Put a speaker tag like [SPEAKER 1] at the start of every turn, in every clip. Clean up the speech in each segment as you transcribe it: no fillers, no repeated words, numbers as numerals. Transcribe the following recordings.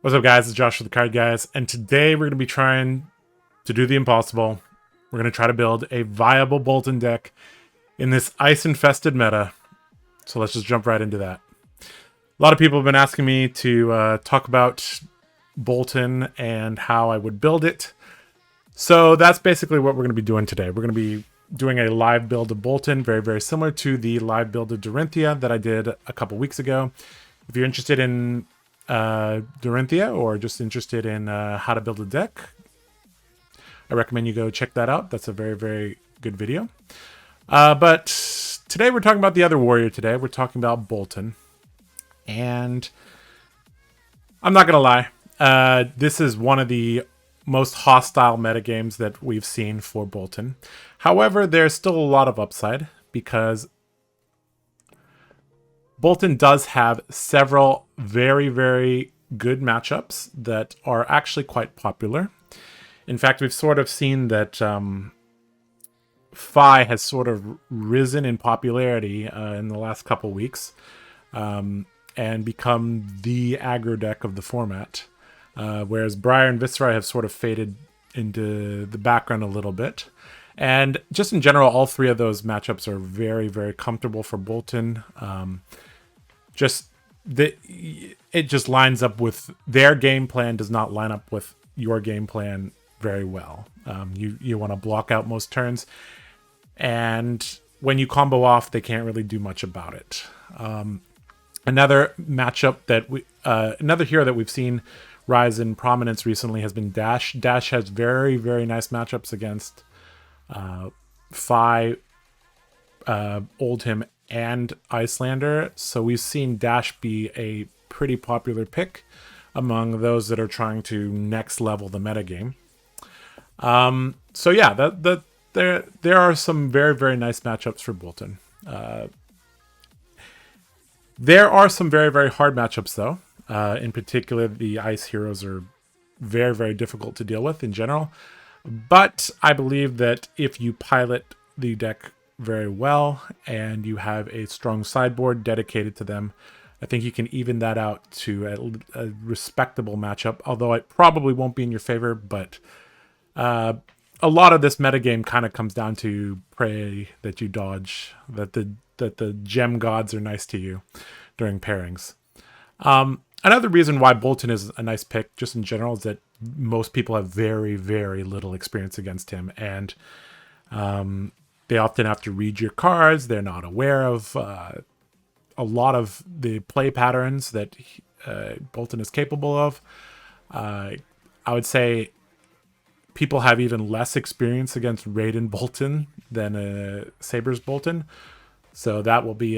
[SPEAKER 1] What's up, guys? It's Josh with TheCardGuyz, and today we're going to be trying to do the impossible. We're going to try to build a viable Boltyn deck in this ice-infested meta. So let's just jump right into that. A lot of people have been asking me to talk about Boltyn and how I would build it. So that's basically what we're going to be doing today. We're going to be doing a live build of Boltyn, very, very similar to the live build of Dorinthia that I did a couple weeks ago. If you're interested in Dorinthia or just interested in how to build a deck, I recommend you go check that out. That's a very, very good video. But today we're talking about the other warrior today. We're talking about Boltyn. And I'm not going to lie. This is one of the most hostile metagames that we've seen for Boltyn. However, there's still a lot of upside because Boltyn does have several very, very good matchups that are actually quite popular. In fact, we've sort of seen that Fi has sort of risen in popularity in the last couple weeks and become the aggro deck of the format. Whereas Briar and Viscerai have sort of faded into the background a little bit. And just in general, all three of those matchups are very, very comfortable for Boltyn. It just lines up with their game plan, does not line up with your game plan very well. You want to block out most turns, and when you combo off, they can't really do much about it. Another matchup that another hero that we've seen rise in prominence recently has been Dash. Dash has very, very nice matchups against Fi, Oldhim, and Icelander, so we've seen Dash be a pretty popular pick among those that are trying to next level the metagame. So yeah, there are some very, very nice matchups for Boltyn. There are some very, very hard matchups though. In particular, the ice heroes are very, very difficult to deal with in general. But I believe that if you pilot the deck very well and you have a strong sideboard dedicated to them, I think you can even that out to a respectable matchup, although it probably won't be in your favor. But a lot of this metagame kind of comes down to pray that you dodge, that the gem gods are nice to you during pairings. Another reason why Boltyn is a nice pick just in general is that most people have very, very little experience against him, and they often have to read your cards. They're not aware of a lot of the play patterns that Boltyn is capable of. I would say people have even less experience against Raiden Boltyn than Saber's Boltyn. So that will be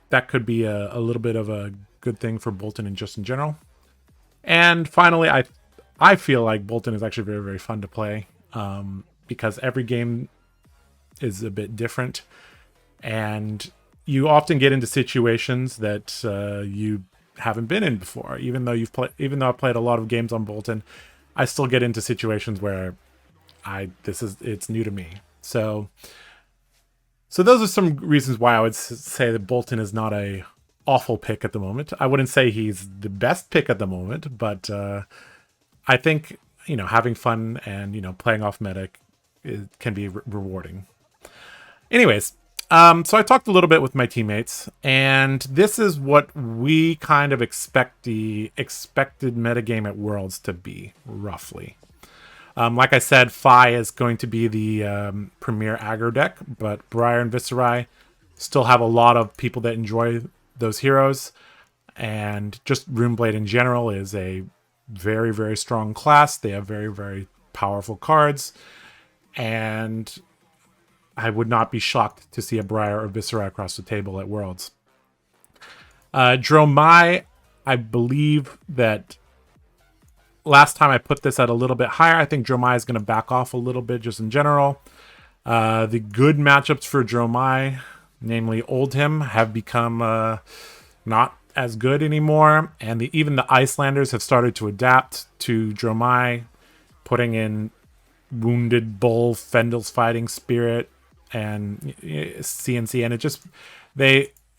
[SPEAKER 1] that could be a little bit of a good thing for Boltyn and just in general. And finally, I feel like Boltyn is actually very, very fun to play. Because every game is a bit different, and you often get into situations that you haven't been in before. Even though I've played a lot of games on Boltyn, I still get into situations where it's new to me. So those are some reasons why I would say that Boltyn is not a awful pick at the moment. I wouldn't say he's the best pick at the moment, but I think having fun and playing off meta can be rewarding. Anyways, so I talked a little bit with my teammates, and this is what we kind of expect the expected metagame at Worlds to be, roughly. Like I said, Fi is going to be the premier aggro deck, but Briar and Viscerai still have a lot of people that enjoy those heroes, and just Runeblade in general is a very, very strong class. They have very, very powerful cards, and I would not be shocked to see a Briar or Viscerai across the table at Worlds. Dromai, I believe that last time I put this at a little bit higher. I think Dromai is going to back off a little bit just in general. The good matchups for Dromai, namely Oldhim, have become not as good anymore, and even the Icelanders have started to adapt to Dromai, putting in Wounded Bull, Fendel's Fighting Spirit, and CNC, and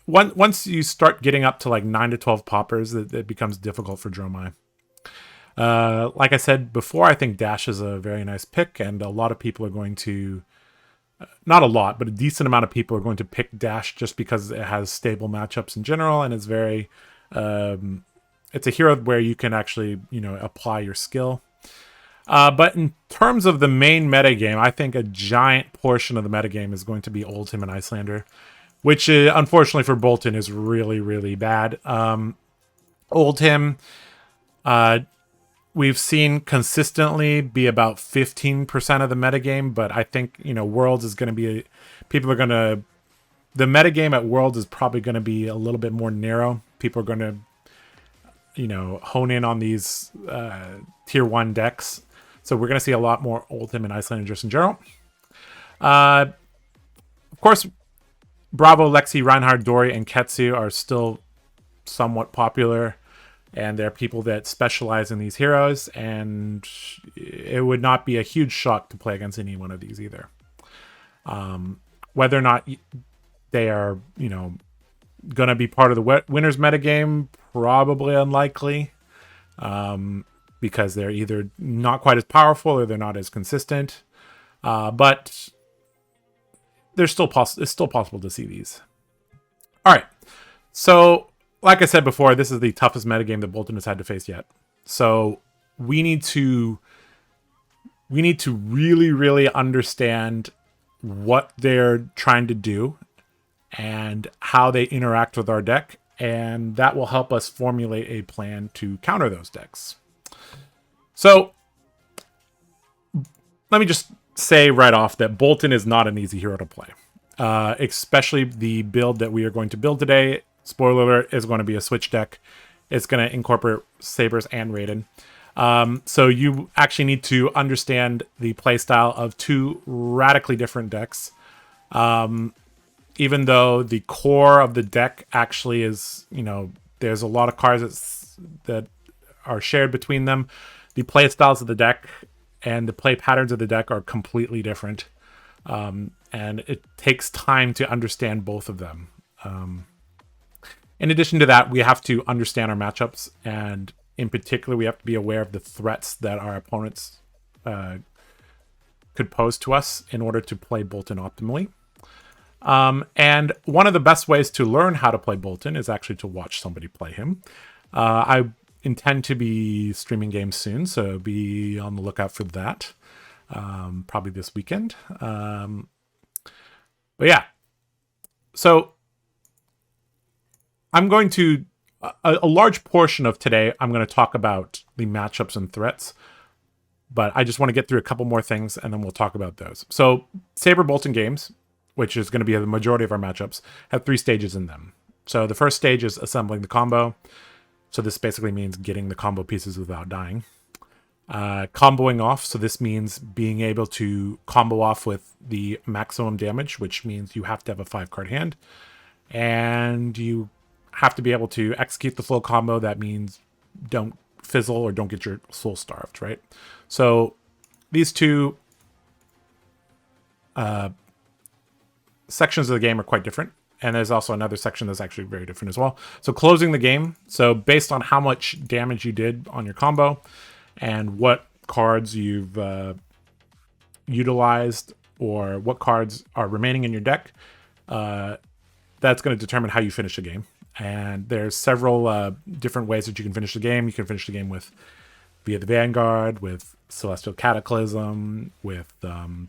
[SPEAKER 1] once you start getting up to like 9 to 12 poppers, it becomes difficult for Dromai. Like I said before, I think Dash is a very nice pick, and a lot of people are going to, not a lot, but a decent amount of people are going to pick Dash just because it has stable matchups in general, and it's very, it's a hero where you can actually, apply your skill. But in terms of the main metagame, I think a giant portion of the metagame is going to be Oldhim and Icelander, which unfortunately for Boltyn is really, really bad. Oldhim, we've seen consistently be about 15% of the metagame, but I think, Worlds is going to be, the metagame at Worlds is probably going to be a little bit more narrow. People are going to, hone in on these tier 1 decks. So we're going to see a lot more Oldhim and Icelander just in general. Of course, Bravo, Lexi, Reinhardt, Dory, and Ketsu are still somewhat popular. And there are people that specialize in these heroes. And it would not be a huge shock to play against any one of these either. Whether or not they are, going to be part of the winners metagame, probably unlikely. Because they're either not quite as powerful or they're not as consistent. But it's still possible to see these. All right. So, like I said before, this is the toughest metagame that Boltyn has had to face yet. So, we need to really, really understand what they're trying to do and how they interact with our deck. And that will help us formulate a plan to counter those decks. So, let me just say right off that Boltyn is not an easy hero to play. Especially the build that we are going to build today. Spoiler alert, is going to be a switch deck. It's going to incorporate Sabers and Raiden. So you actually need to understand the playstyle of two radically different decks. Even though the core of the deck actually is, there's a lot of cards that are shared between them. The play styles of the deck and the play patterns of the deck are completely different. And it takes time to understand both of them. In addition to that, we have to understand our matchups. And in particular, we have to be aware of the threats that our opponents could pose to us in order to play Boltyn optimally. And one of the best ways to learn how to play Boltyn is actually to watch somebody play him. I intend to be streaming games soon, so be on the lookout for that. Probably this weekend. But yeah. So I'm going to, a large portion of today, I'm going to talk about the matchups and threats. But I just want to get through a couple more things, and then we'll talk about those. So Saber Boltyn games, which is going to be the majority of our matchups, have 3 stages in them. So the first stage is assembling the combo. So this basically means getting the combo pieces without dying. Comboing off. So this means being able to combo off with the maximum damage, which means you have to have a 5-card hand. And you have to be able to execute the full combo. That means don't fizzle or don't get your soul starved, right? So these two sections of the game are quite different. And there's also another section that's actually very different as well. So closing the game. So based on how much damage you did on your combo and what cards you've utilized or what cards are remaining in your deck, that's going to determine how you finish the game. And there's several different ways that you can finish the game. You can finish the game via the Vanguard, with Celestial Cataclysm, with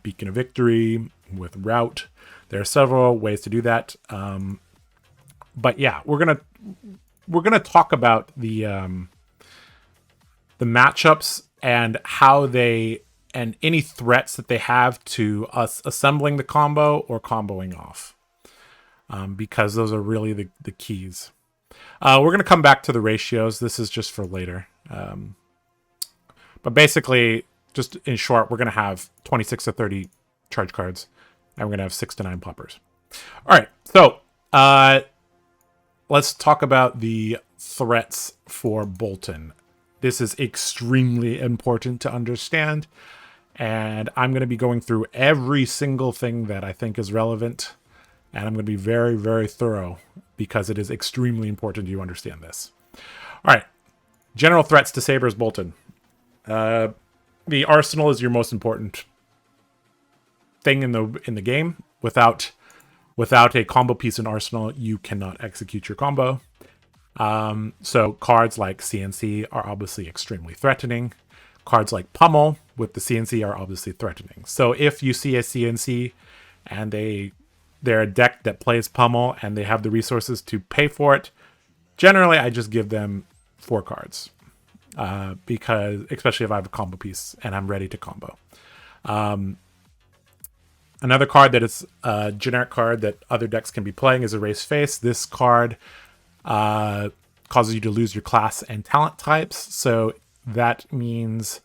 [SPEAKER 1] Beacon of Victory, with Rout. There are several ways to do that. But yeah, we're gonna talk about the matchups and how they and any threats that they have to us assembling the combo or comboing off. Because those are really the keys. We're going to come back to the ratios. This is just for later. But basically, just in short, we're going to have 26 to 30 charge cards. And we're going to have 6 to 9 poppers. All right. So let's talk about the threats for Boltyn. This is extremely important to understand. And I'm going to be going through every single thing that I think is relevant. And I'm going to be very, very thorough because it is extremely important you understand this. All right, general threats to Saber's Boltyn. The arsenal is your most important thing in the game. Without a combo piece in arsenal, you cannot execute your combo. So cards like CNC are obviously extremely threatening. Cards like Pummel with the CNC are obviously threatening. So if you see a CNC and they're a deck that plays Pummel and they have the resources to pay for it, generally I just give them 4 cards. Because especially if I have a combo piece and I'm ready to combo. Another card that is a generic card that other decks can be playing is Erase Face. This card causes you to lose your class and talent types. So that means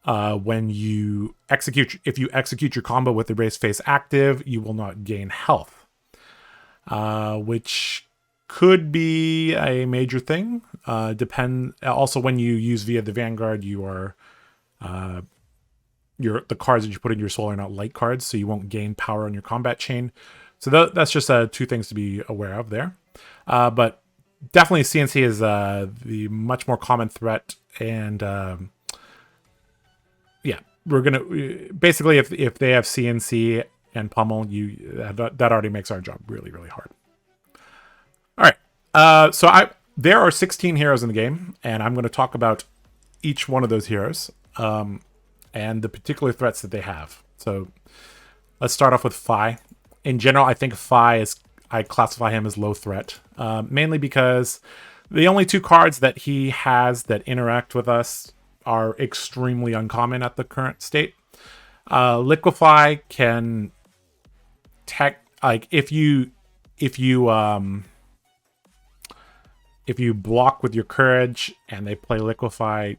[SPEAKER 1] when you if you execute your combo with Erase Face active, you will not gain health, which could be a major thing. Also, when you use via the Vanguard, you are the cards that you put in your soul are not light cards, so you won't gain power on your combat chain. So that's just 2 things to be aware of there. But definitely CNC is the much more common threat, and yeah, we're gonna basically if they have CNC and Pummel, that already makes our job really, really hard. All right, so there are 16 heroes in the game, and I'm going to talk about each one of those heroes and the particular threats that they have. So let's start off with Fi. In general, I think I classify him as low threat, mainly because the only 2 cards that he has that interact with us are extremely uncommon at the current state. Liquefy can if you block with your courage and they play Liquefy,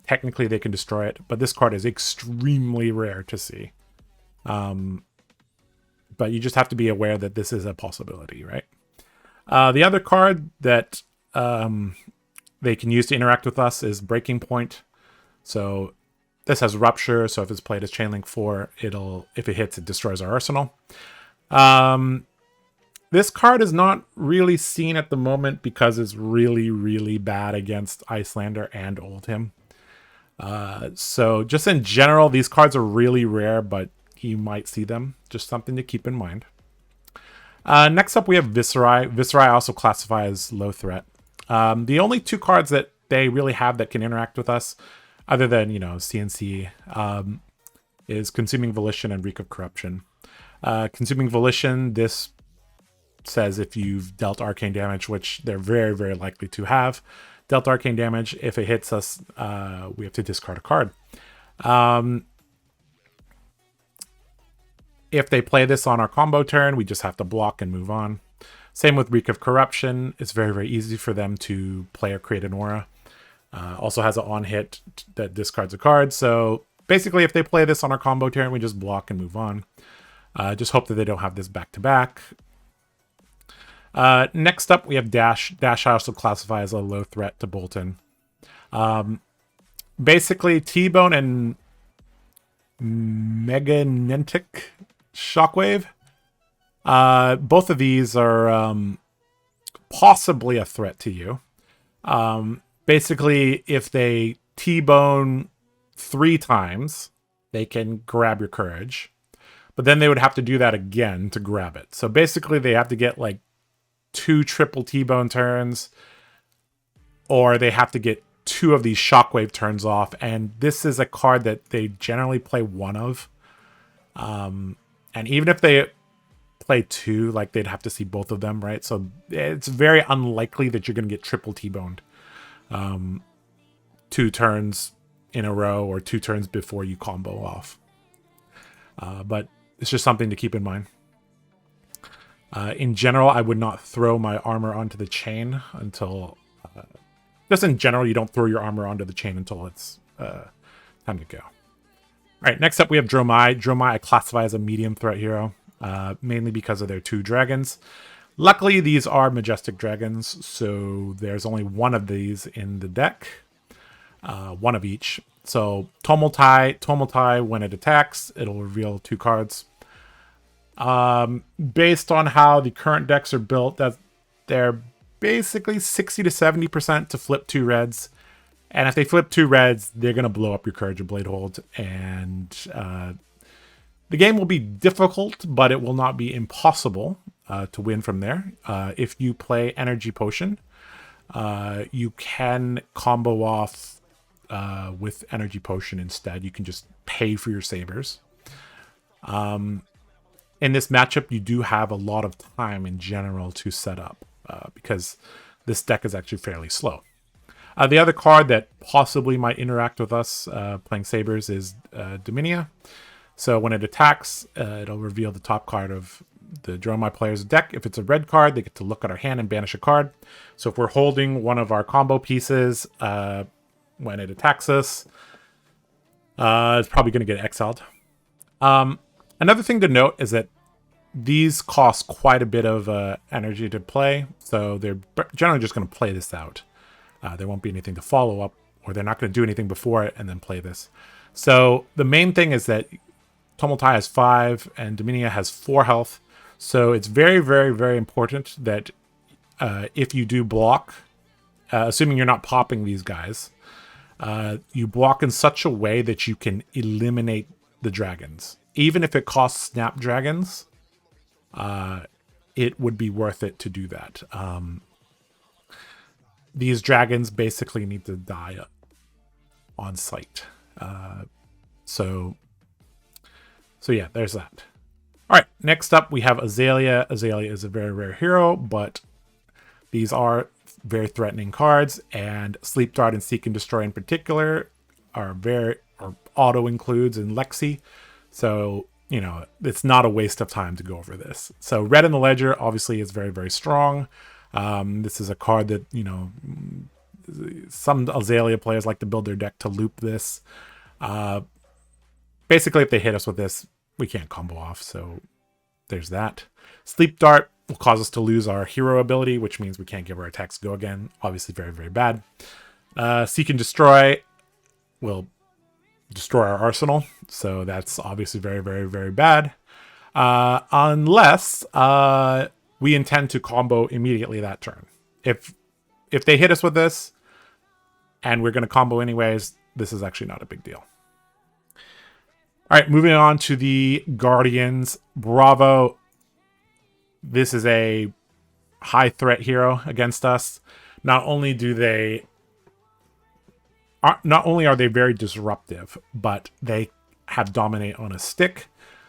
[SPEAKER 1] technically they can destroy it, but this card is extremely rare to see. But you just have to be aware that this is a possibility, right? The other card that they can use to interact with us is Breaking Point. So this has Rupture, so if it's played as Chainlink 4, if it hits, it destroys our arsenal. This card is not really seen at the moment because it's really, really bad against Icelander and Oldhim. So just in general, these cards are really rare, but you might see them. Just something to keep in mind. Next up, we have Viserai. Viserai I also classify as low threat. The only 2 cards that they really have that can interact with us, other than, CNC, is Consuming Volition and Reek of Corruption. Consuming Volition, this says if you've dealt arcane damage, which they're very, very likely to have dealt arcane damage, if it hits us, we have to discard a card. If they play this on our combo turn, we just have to block and move on. Same with Reek of Corruption. It's very, very easy for them to play or create an aura. Also has an on hit that discards a card. So basically, if they play this on our combo turn, we just block and move on. Just hope that they don't have this back to back. Next up, we have Dash. Dash I also classify as a low threat to Boltyn. Basically, T-Bone and Meganetic Shockwave. Both of these are possibly a threat to you. Basically, if they T-Bone 3 times, they can grab your courage. But then they would have to do that again to grab it. So basically, they have to get like 2 triple T-Bone turns, or they have to get 2 of these Shockwave turns off. And this is a card that they generally play 1 of. And even if they play 2, like they'd have to see both of them, right? So it's very unlikely that you're going to get triple T-Boned 2 turns in a row or 2 turns before you combo off. But it's just something to keep in mind. In general, I would not throw my armor onto the chain until... just in general, you don't throw your armor onto the chain until it's time to go. All right, next up we have Dromai. Dromai I classify as a medium threat hero, mainly because of their 2 dragons. Luckily, these are majestic dragons, so there's only 1 of these in the deck. 1 of each. So Tumultai, when it attacks, it'll reveal 2 cards. Based on how the current decks are built, that they're basically 60 to 70% to flip 2 reds. And if they flip 2 reds, they're going to blow up your Courage of Bladehold. And the game will be difficult, but it will not be impossible to win from there. If you play Energy Potion, you can combo off with Energy Potion instead. You can just pay for your sabers. In this matchup, you do have a lot of time in general to set up because this deck is actually fairly slow. The other card that possibly might interact with us playing sabers is Dominia. So when it attacks, it'll reveal the top card of the draw my player's deck. If it's a red card, they get to look at our hand and banish a card. So if we're holding one of our combo pieces when it attacks us, it's probably going to get exiled. Another thing to note is that these cost quite a bit of energy to play, so they're generally just going to play this out. There won't be anything to follow up, or they're not going to do anything before it and then play this. So the main thing is that Tumultai has 5 and Dominia has 4 health. So it's very, very, very important that if you do block, assuming you're not popping these guys, you block in such a way that you can eliminate the dragons. Even if it costs snapdragons, it would be worth it to do that. These dragons basically need to die on sight. So yeah, there's that. All right, next up we have Azalea. Azalea is a very rare hero, but these are very threatening cards, and Sleep Dart and Seek and Destroy in particular are auto includes in Lexi. So, you know, it's not a waste of time to go over this. So Red in the Ledger obviously is very, very strong. This is a card that, you know, some Azalea players like to build their deck to loop this. Basically, if they hit us with this, we can't combo off, so there's that. Sleep Dart will cause us to lose our hero ability, which means we can't give our attacks go again. Obviously very, very bad. Seek and Destroy will destroy our arsenal, so that's obviously very, very, very bad. Unless we intend to combo immediately that turn. If they hit us with this, and we're going to combo anyways, this is actually not a big deal. All right, moving on to the Guardians. Bravo. This is a high threat hero against us. Not only are they very disruptive, but they have dominate on a stick.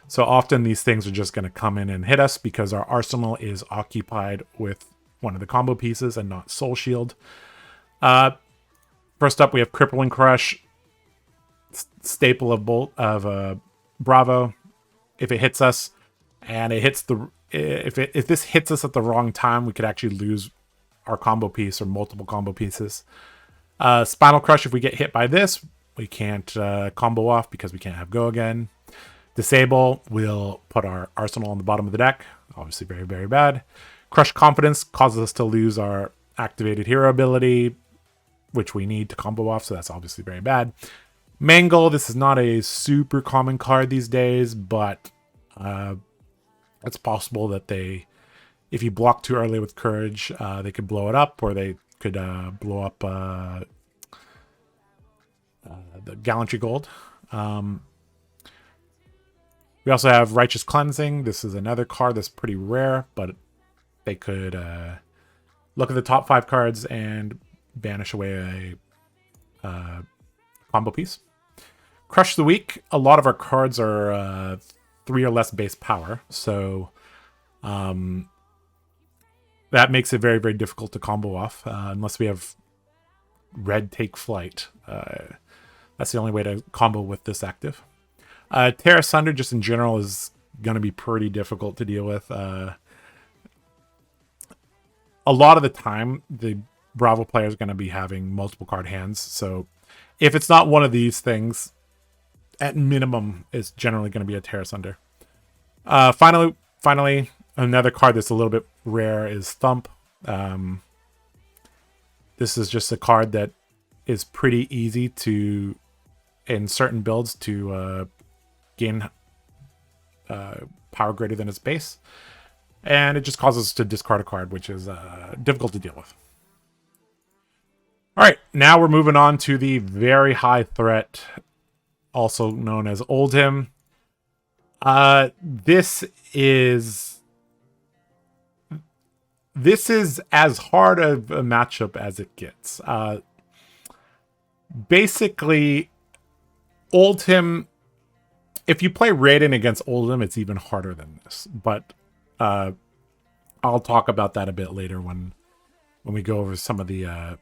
[SPEAKER 1] So often these things are just going to come in and hit us because our arsenal is occupied with one of the combo pieces and not Soul Shield. First up, we have Crippling Crush, staple of Bravo. If it hits us, and it hits if this hits us at the wrong time, we could actually lose our combo piece or multiple combo pieces. Spinal Crush, if we get hit by this, we can't combo off because we can't have go again. Disable will put our arsenal on the bottom of the deck. Obviously very, very bad. Crush Confidence causes us to lose our activated hero ability, which we need to combo off, so that's obviously very bad. Mangle, this is not a super common card these days, but it's possible that if you block too early with Courage, they could blow it up, or they could blow up the Gallantry Gold. We also have Righteous Cleansing. This is another card that's pretty rare, but they could look at the top 5 cards and banish away a combo piece. Crush the Weak. A lot of our cards are 3 or less base power, so that makes it very, very difficult to combo off unless we have Red Take Flight. That's the only way to combo with this active. Tear Asunder, just in general, is going to be pretty difficult to deal with. A lot of the time, the Bravo player is going to be having multiple card hands, so if it's not one of these things, at minimum, it's generally going to be a Tear Asunder. Finally, another card that's a little bit rare is Thump. This is just a card that is pretty easy to, in certain builds, to gain power greater than its base. And it just causes us to discard a card, which is difficult to deal with. All right, now we're moving on to the very high threat, also known as Oldhim. This is as hard of a matchup as it gets. Basically, Oldhim, if you play Raiden against Oldhim, it's even harder than this. But I'll talk about that a bit later when we go over some of the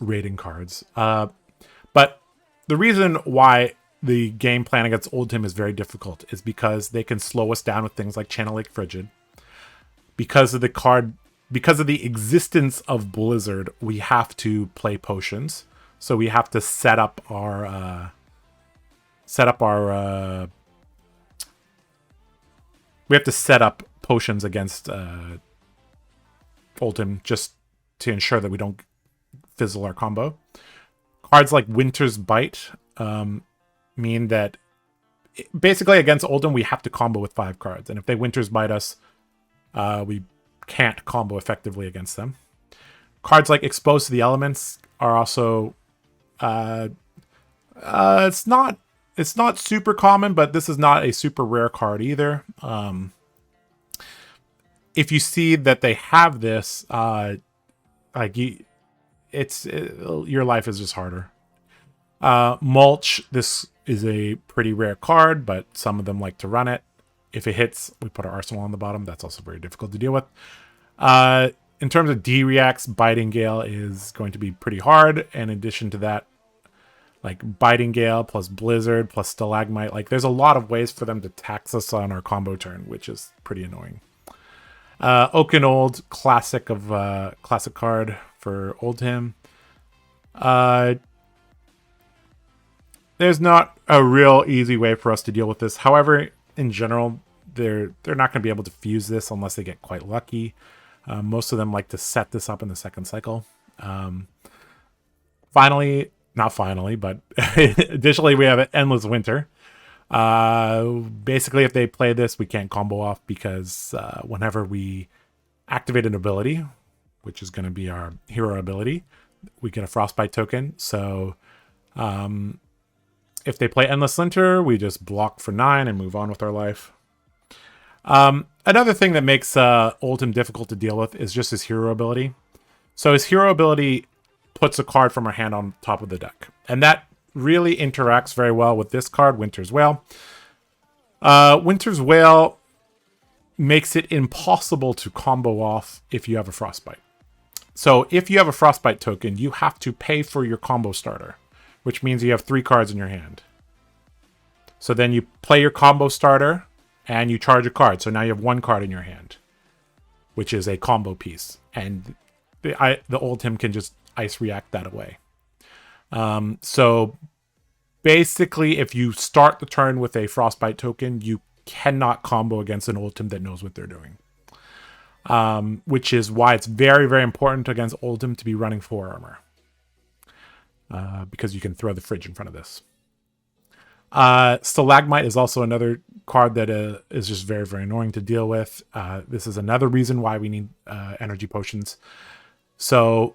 [SPEAKER 1] rating cards. But the reason why the game plan against Oldhim is very difficult is because they can slow us down with things like Channel Lake Frigid. Because of the existence of Blizzard, we have to play potions. So we have to set up our potions against Boltyn just to ensure that we don't fizzle our combo. Cards like Winter's Bite mean that basically against Oldhim we have to combo with 5 cards, and if they Winter's Bite us, we can't combo effectively against them. Cards like Exposed to the Elements are also it's not super common, but this is not a super rare card either. If you see that they have this, your life is just harder. Mulch, this is a pretty rare card, but some of them like to run it. If it hits, we put our arsenal on the bottom. That's also very difficult to deal with. In terms of D-Reacts, Biting Gale is going to be pretty hard. In addition to that, like Biting Gale plus Blizzard plus Stalagmite, like there's a lot of ways for them to tax us on our combo turn, which is pretty annoying. Oaken Old, classic card for Oldhim. There's not a real easy way for us to deal with this. However, in general, they're not going to be able to fuse this unless they get quite lucky. Most of them like to set this up in the second cycle. Additionally, we have Endless Winter. Basically, if they play this, we can't combo off because whenever we activate an ability, which is going to be our hero ability, we get a Frostbite token. So if they play Endless Winter, we just block for 9 and move on with our life. Another thing that makes Oldhim difficult to deal with is just his hero ability. So his hero ability puts a card from our hand on top of the deck. And that really interacts very well with this card, Winter's Wail. Winter's Wail makes it impossible to combo off if you have a Frostbite. So if you have a Frostbite token, you have to pay for your combo starter, which means you have 3 cards in your hand. So then you play your combo starter and you charge a card. So now you have 1 card in your hand, which is a combo piece. And the Oldhim can just ice react that away. So basically, if you start the turn with a Frostbite token, you cannot combo against an Oldhim that knows what they're doing. Which is why it's very, very important against Oldhim to be running 4 armor. Because you can throw the fridge in front of this. Stalagmite is also another card that is just very, very annoying to deal with. This is another reason why we need energy potions. So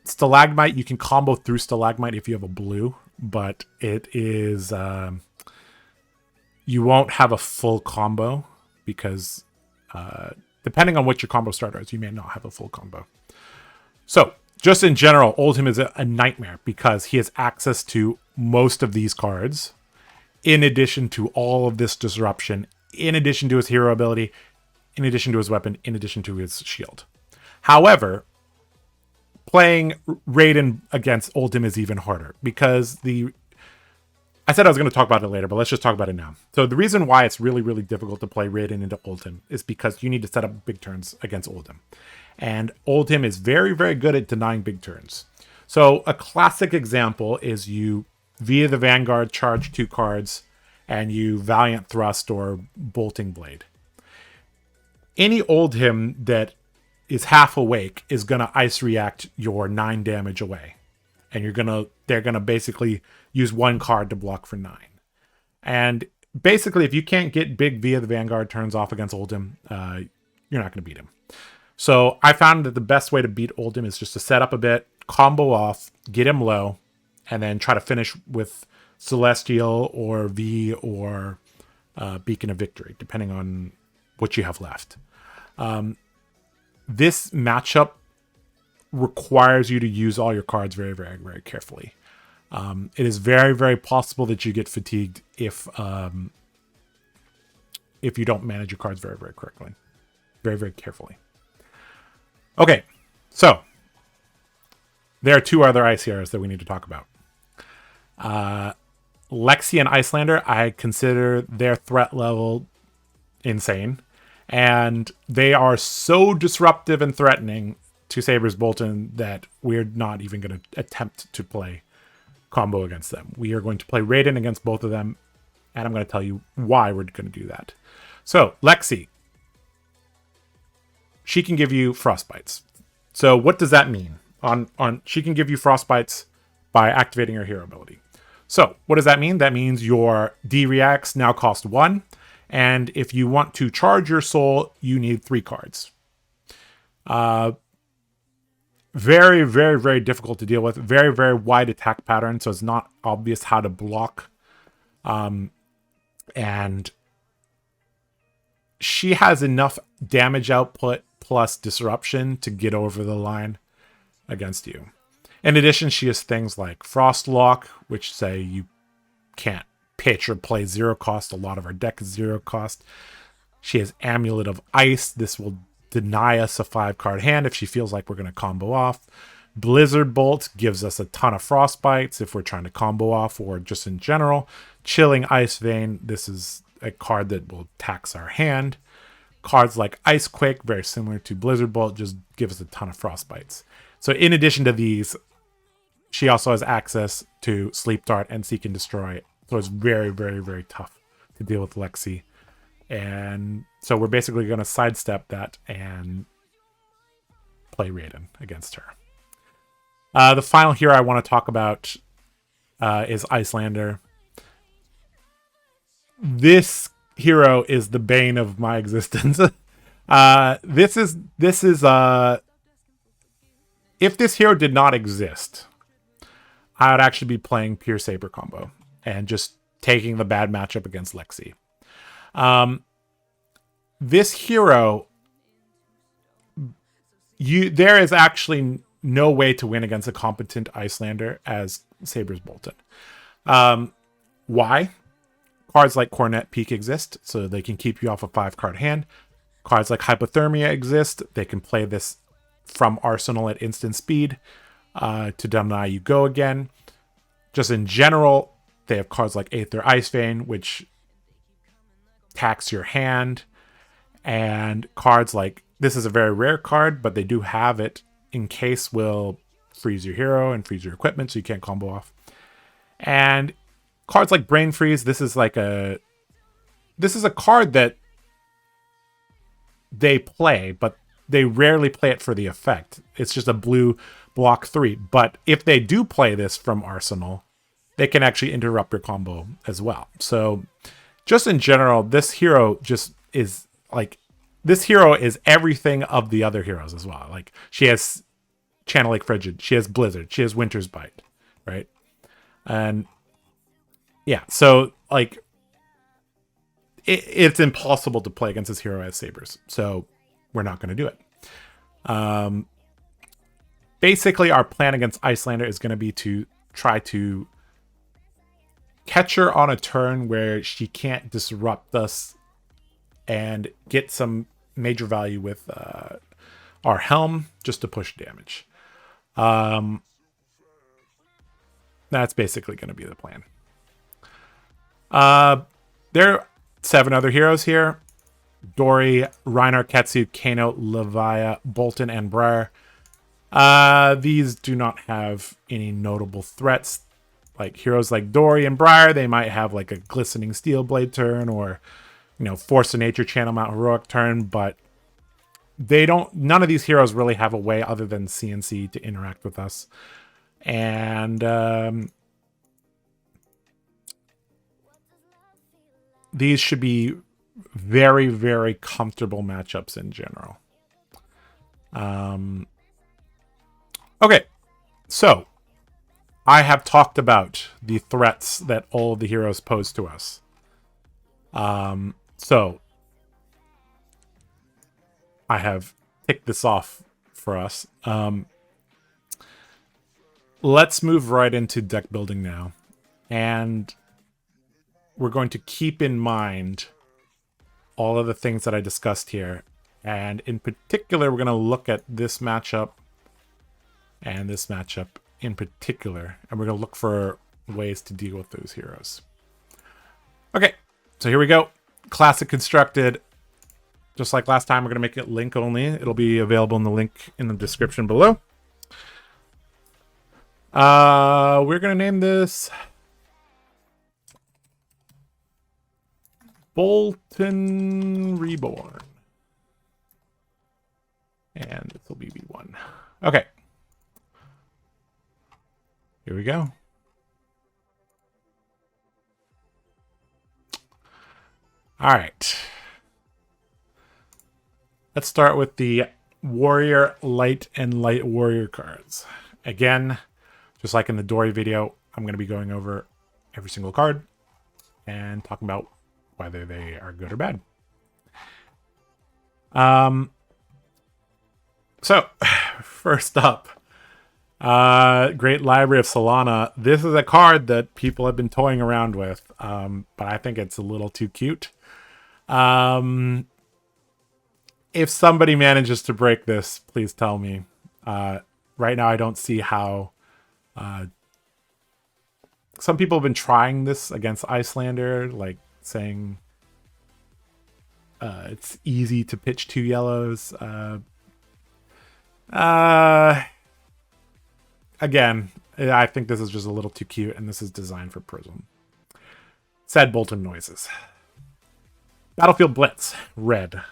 [SPEAKER 1] Stalagmite, you can combo through Stalagmite if you have a blue, but it is you won't have a full combo because depending on what your combo starter is, you may not have a full combo. So just in general, Oldhim is a nightmare because he has access to most of these cards, in addition to all of this disruption, in addition to his hero ability, in addition to his weapon, in addition to his shield. However, playing Raiden against Oldhim is even harder because I said I was going to talk about it later, but let's just talk about it now. So the reason why it's really, really difficult to play Raiden into Oldhim is because you need to set up big turns against Oldhim. And Oldhim is very, very good at denying big turns. So a classic example is you, via the Vanguard, charge 2 cards, and you Valiant Thrust or Bolting Blade. Any Oldhim that is half awake is going to ice react your 9 damage away. And they're going to basically use 1 card to block for 9. And basically, if you can't get big via the Vanguard turns off against Oldhim, you're not going to beat him. So I found that the best way to beat Oldhim is just to set up a bit, combo off, get him low, and then try to finish with Celestial or V or Beacon of Victory, depending on what you have left. This matchup requires you to use all your cards very, very, very carefully. It is very, very possible that you get fatigued if you don't manage your cards very, very correctly. Very, very carefully. Okay, so there are two other ice heroes that we need to talk about. Lexi and Icelander, I consider their threat level insane. And they are so disruptive and threatening to Saber's Boltyn that we're not even going to attempt to play combo against them. We are going to play Raiden against both of them, and I'm going to tell you why we're going to do that. So, Lexi. She can give you Frostbites. So what does that mean? She can give you Frostbites by activating her hero ability. So what does that mean? That means your D reacts now cost 1. And if you want to charge your soul, you need 3 cards. Very, very, very difficult to deal with. Very, very wide attack pattern. So it's not obvious how to block. And she has enough damage output plus disruption to get over the line against you. In addition, she has things like Frostlock, which say you can't pitch or play 0 cost. A lot of our deck is 0 cost. She has Amulet of Ice. This will deny us a 5-card hand if she feels like we're going to combo off. Blizzard Bolt gives us a ton of Frostbites if we're trying to combo off or just in general. Chilling Ice Vein. This is a card that will tax our hand. Cards like Ice Quake, very similar to Blizzard Bolt, just give us a ton of Frostbites. So in addition to these, she also has access to Sleep Dart and Seek and Destroy. So it's very, very, very tough to deal with Lexi. And so we're basically going to sidestep that and play Raiden against her. The final hero I want to talk about is Icelander. This hero is the bane of my existence. This is if this hero did not exist, I would actually be playing pure Saber combo and just taking the bad matchup against Lexi. This hero, there is actually no way to win against a competent Icelander as Saber's Boltyn. Why? Cards like Cornet Peak exist, so they can keep you off a 5-card hand. Cards like Hypothermia exist. They can play this from Arsenal at instant speed to deny you go again. Just in general, they have cards like Aether Ice Vein, which tax your hand. And cards like, this is a very rare card, but they do have it in case will freeze your hero and freeze your equipment so you can't combo off. And cards like Brain Freeze, this is a card that they play, but they rarely play it for the effect. It's just a blue block 3. But if they do play this from Arsenal, they can actually interrupt your combo as well. So just in general, this hero is everything of the other heroes as well. Like, she has Channel Lake Frigid, she has Blizzard, she has Winter's Bite, right? And yeah, so like it's impossible to play against this hero as Sabers. So we're not going to do it. Basically, our plan against Icelander is going to be to try to catch her on a turn where she can't disrupt us and get some major value with our Helm just to push damage. That's basically going to be the plan. There are 7 other heroes here. Dory, Reinar, Ketsu, Kano, Leviah, Boltyn, and Briar. These do not have any notable threats. Like heroes like Dory and Briar, they might have like a Glistening Steel Blade turn or, Force of Nature Channel Mount Heroic turn, but none of these heroes really have a way other than CNC to interact with us. And these should be very, very comfortable matchups in general. Okay, so I have talked about the threats that all of the heroes pose to us. So I have ticked this off for us. Let's move right into deck building now. And we're going to keep in mind all of the things that I discussed here. And in particular, we're going to look at this matchup and this matchup in particular. And we're going to look for ways to deal with those heroes. Okay, so here we go. Classic constructed. Just like last time, we're going to make it link only. It'll be available in the link in the description below. We're going to name this Boltyn Reborn. And this will be V1. Okay. Here we go. All right. Let's start with the Warrior Light and Light Warrior cards. Again, just like in the Dory video, I'm going to be going over every single card and talking about whether they are good or bad. So, first up, Great Library of Solana. This is a card that people have been toying around with, but I think it's a little too cute. If somebody manages to break this, please tell me. Right now, I don't see how. Some people have been trying this against Icelander, like saying it's easy to pitch 2 yellows. Again, I think this is just a little too cute, and this is designed for Prism. Sad Boltyn noises. Battlefield Blitz, red.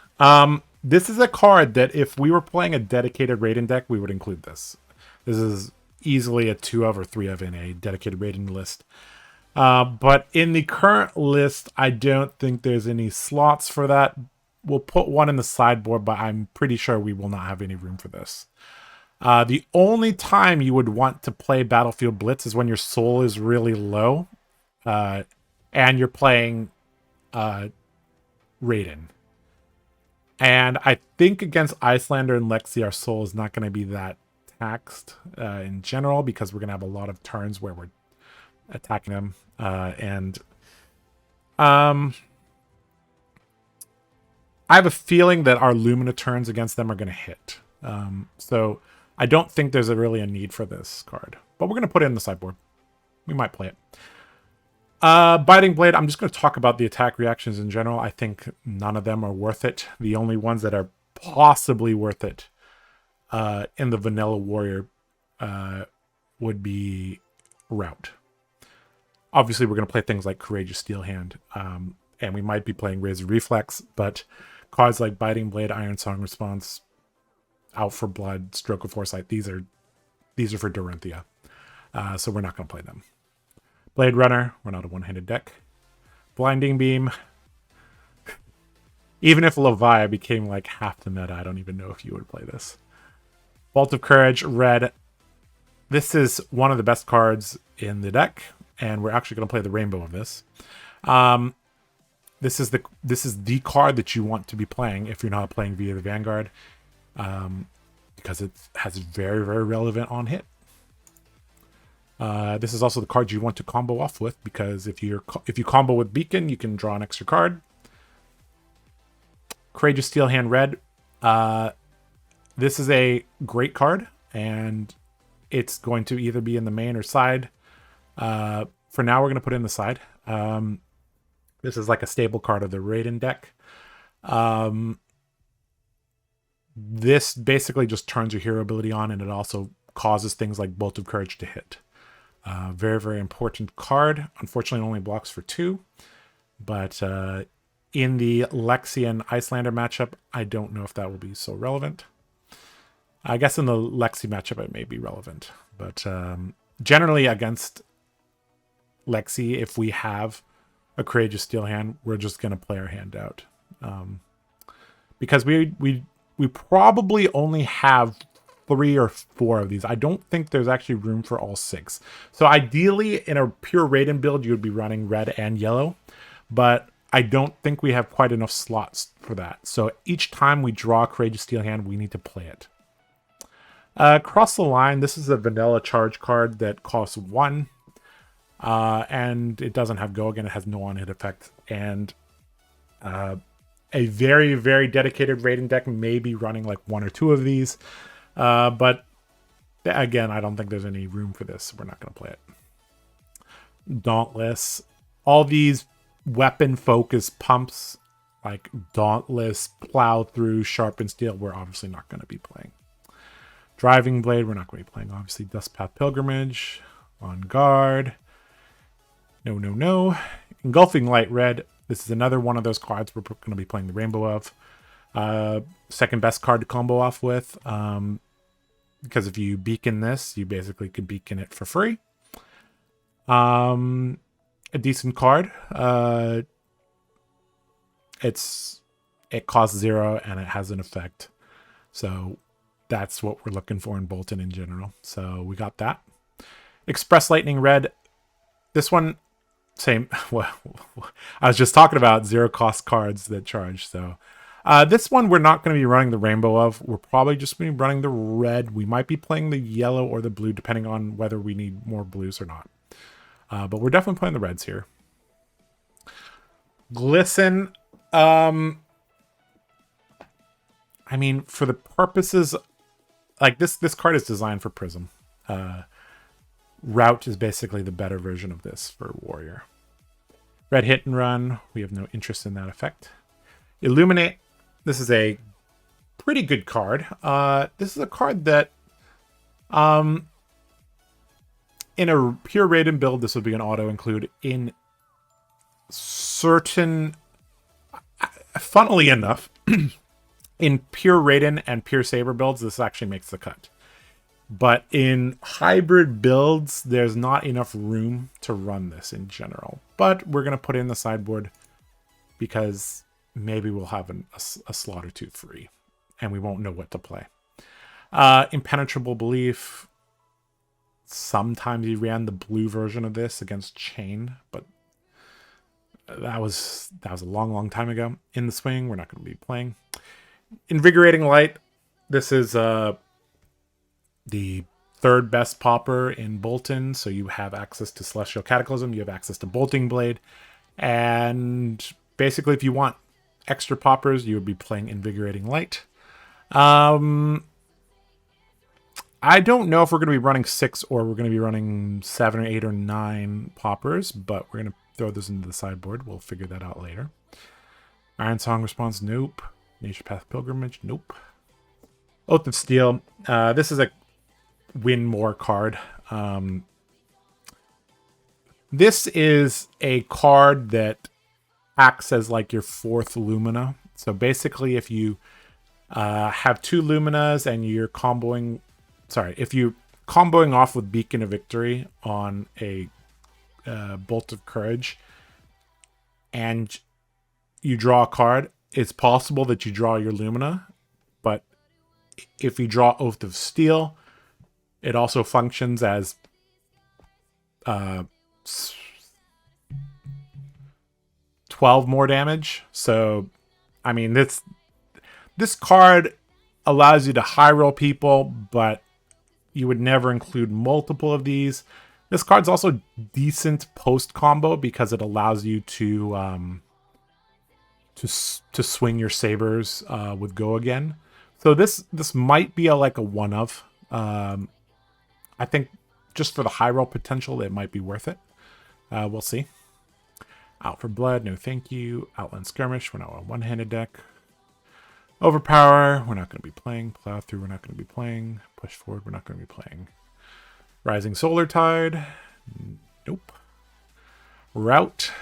[SPEAKER 1] This is a card that if we were playing a dedicated Raiden deck, we would include this. This is easily a 2 of or 3 of in a dedicated Raiden list. But in the current list, I don't think there's any slots for that. We'll put one in the sideboard, but I'm pretty sure we will not have any room for this. The only time you would want to play Battlefield Blitz is when your soul is really low and you're playing Raiden. And I think against Icelander and Lexi, our soul is not going to be that taxed in general, because we're going to have a lot of turns where we're attacking them. I have a feeling that our Lumina turns against them are going to hit. So I don't think there's really a need for this card. But we're going to put it in the sideboard. We might play it. Biting Blade, I'm just going to talk about the attack reactions in general. I think none of them are worth it. The only ones that are possibly worth it in the Vanilla Warrior would be Route. Obviously, we're going to play things like Courageous Steel Hand, and we might be playing Razor Reflex, but cards like Biting Blade, Iron Song Response, Out for Blood, Stroke of Foresight, these are for Dorinthia. So we're not going to play them. Blade Runner, we're not a one-handed deck. Blinding Beam. Even if Leviah became like half the meta, I don't even know if you would play this. Bolt of Courage, red. This is one of the best cards in the deck, and we're actually going to play the rainbow of this. This is the card that you want to be playing if you're not playing via the Vanguard, because it has very, very relevant on hit. This is also the card you want to combo off with, because if you combo with Beacon, you can draw an extra card. Courageous Steel Hand, red. This is a great card, and it's going to either be in the main or side. For now, we're going to put it in the side. This is like a stable card of the Raiden deck. This basically just turns your hero ability on, and it also causes things like Bolt of Courage to hit. Very, very important card. Unfortunately, it only blocks for 2. But in the Lexi and Icelander matchup, I don't know if that will be so relevant. I guess in the Lexi matchup, it may be relevant. But generally against Lexi, if we have a Courageous Steel hand, we're just going to play our hand out. Because we probably only have 3 or 4 of these. I don't think there's actually room for all 6. So ideally, in a pure Raiden build, you would be running red and yellow. But I don't think we have quite enough slots for that. So each time we draw a Courageous Steel hand, we need to play it. Across the line, this is a vanilla charge card that costs 1. And it doesn't have Go Again. It has no on-hit effect. And a very, very dedicated Raiden deck may be running like 1 or 2 of these. But again, I don't think there's any room for this. We're not going to play it. Dauntless. All these weapon-focused pumps, like Dauntless, Plow Through, Sharpened Steel, we're obviously not going to be playing. Driving Blade, we're not going to be playing, obviously. Dustpath Pilgrimage, On Guard. No, no, no. Engulfing Light Red. This is another one of those cards we're going to be playing the Rainbow of. Second best card to combo off with. Because if you beacon this, you basically could beacon it for free. A decent card. It costs 0 and it has an effect. So that's what we're looking for in Boltyn in general. So we got that. Express Lightning Red. This one, same. Well, I was just talking about 0 cost cards that charge. So this one we're not going to be running the Rainbow of. We're probably just going to be running the red. We might be playing the yellow or the blue, depending on whether we need more blues or not. But we're definitely playing the reds here. Glisten. I mean, for the purposes, like this card is designed for Prism. Route is basically the better version of this for Warrior. Red Hit and Run. We have no interest in that effect. Illuminate. This is a pretty good card. This is a card that, in a pure Raiden build, this would be an auto include. In certain, funnily enough, in pure Raiden and pure Saber builds, this actually makes the cut. But in hybrid builds, there's not enough room to run this in general. But we're going to put it in the sideboard because maybe we'll have a slot or 2 free and we won't know what to play. Impenetrable Belief. Sometimes you ran the blue version of this against Chain, but that was a long time ago. In the Swing, we're not going to be playing. Invigorating Light. This is the 3rd best popper in Boltyn, so you have access to Celestial Cataclysm, you have access to Bolting Blade, and basically if you want extra poppers, you would be playing Invigorating Light. I don't know if we're going to be running 6 or we're going to be running 7 or 8 or 9 poppers, but we're going to throw this into the sideboard. We'll figure that out later. Iron Song Response, nope. Nature Path Pilgrimage, nope. Oath of Steel. This is a win more card. This is a card that acts as like your 4th Lumina. So basically if you have 2 Luminas and you're comboing... Sorry, if you're comboing off with Beacon of Victory on a Bolt of Courage and you draw a card, it's possible that you draw your Lumina, but if you draw Oath of Steel, it also functions as 12 more damage. So, I mean, this card allows you to high roll people, but you would never include multiple of these. This card's also decent post combo because it allows you to swing your sabers with Go Again. So this might be like a one of. I think just for the high roll potential, it might be worth it. We'll see. Out for Blood, no thank you. Outland Skirmish, we're not a one-handed deck. Overpower, we're not going to be playing. Plow Through, we're not going to be playing. Push Forward, we're not going to be playing. Rising Solar Tide, nope. Route.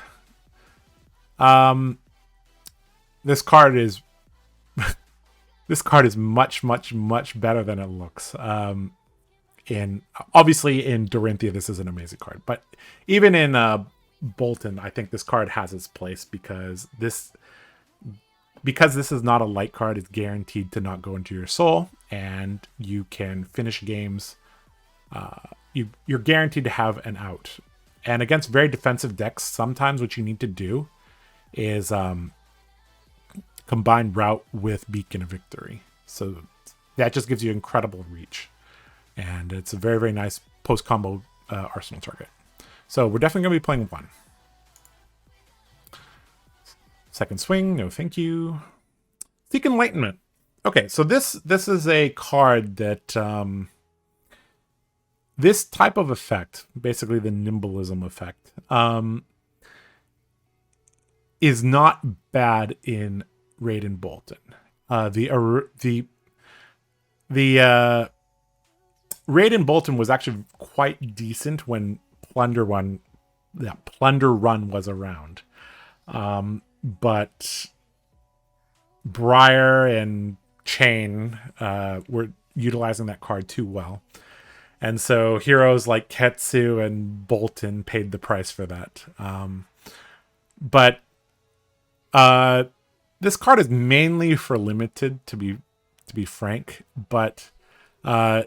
[SPEAKER 1] This card is much better than it looks. Obviously in Dorinthia, this is an amazing card, but even in Boltyn, I think this card has its place because this is not a light card. It's guaranteed to not go into your soul, and you can finish games. You're guaranteed to have an out. And against very defensive decks, sometimes what you need to do is combine Route with Beacon of Victory. So that just gives you incredible reach. And it's a very, very nice post-combo arsenal target. So we're definitely going to be playing 1. Second swing, no thank you. Seek Enlightenment. Okay, so this is a card that... this type of effect, basically the nimblism effect, is not bad in Raiden Boltyn. The Raiden Boltyn was actually quite decent when Plunder Run was around. But Briar and Chain were utilizing that card too well. And so heroes like Ketsu and Boltyn paid the price for that. But this card is mainly for limited, to be frank. But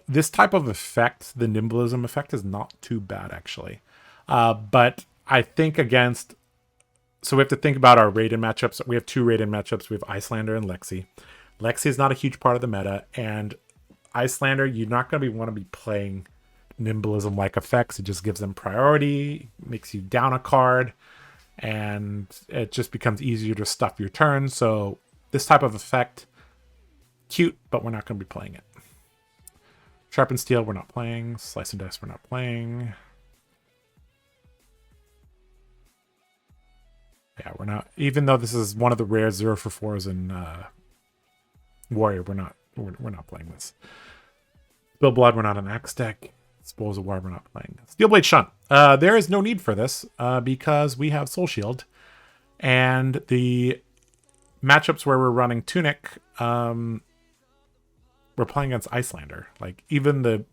[SPEAKER 1] this type of effect, the nimblism effect, is not too bad, actually. But I think against... So we have to think about our Raiden matchups. We have 2 Raiden matchups. We have Icelander and Lexi. Lexi is not a huge part of the meta, and Icelander, you're not going to want to be playing nimblism-like effects. It just gives them priority, makes you down a card, and it just becomes easier to stuff your turn. So this type of effect, cute, but we're not going to be playing it. Sharpen Steel, we're not playing. Slice and Dice, we're not playing. Yeah, we're not. Even though this is one of the rare 0-for-4s in Warrior, we're not playing this. Spill Blood, we're not an Axe deck. Spoils of War, we're not playing. Steelblade Shunt. There is no need for this because we have Soul Shield, and the matchups where we're running Tunic, we're playing against Icelander. Like even the